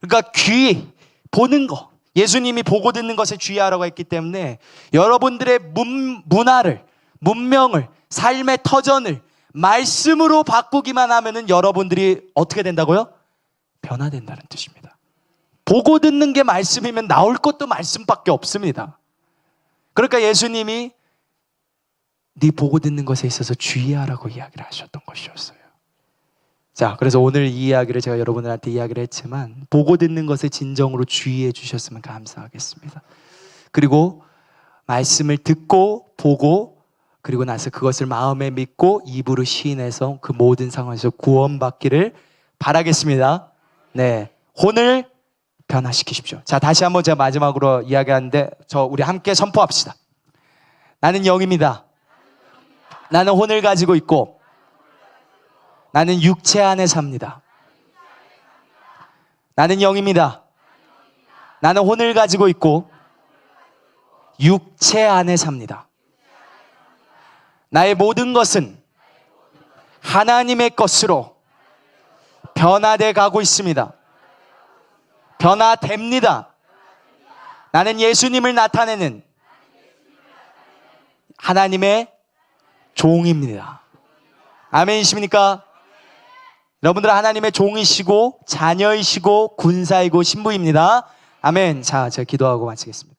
그러니까 귀, 보는 거, 예수님이 보고 듣는 것에 주의하라고 했기 때문에 여러분들의 문화를, 문명을, 삶의 터전을 말씀으로 바꾸기만 하면은 여러분들이 어떻게 된다고요? 변화된다는 뜻입니다. 보고 듣는 게 말씀이면 나올 것도 말씀밖에 없습니다. 그러니까 예수님이 네 보고 듣는 것에 있어서 주의하라고 이야기를 하셨던 것이었어요. 자, 그래서 오늘 이 이야기를 제가 여러분들한테 이야기를 했지만 보고 듣는 것에 진정으로 주의해 주셨으면 감사하겠습니다. 그리고 말씀을 듣고 보고 그리고 나서 그것을 마음에 믿고 입으로 시인해서 그 모든 상황에서 구원받기를 바라겠습니다. 네, 혼을 변화시키십시오. 자, 다시 한번 제가 마지막으로 이야기하는데 우리 함께 선포합시다. 나는 영입니다. 나는 혼을 가지고 있고 나는 육체 안에 삽니다. 나는 영입니다. 나는 혼을 가지고 있고 육체 안에 삽니다. 나의 모든 것은 하나님의 것으로 변화돼 가고 있습니다. 변화됩니다. 나는 예수님을 나타내는 하나님의 종입니다. 아멘이십니까? 여러분들은 하나님의 종이시고 자녀이시고 군사이고 신부입니다. 아멘. 자, 제가 기도하고 마치겠습니다.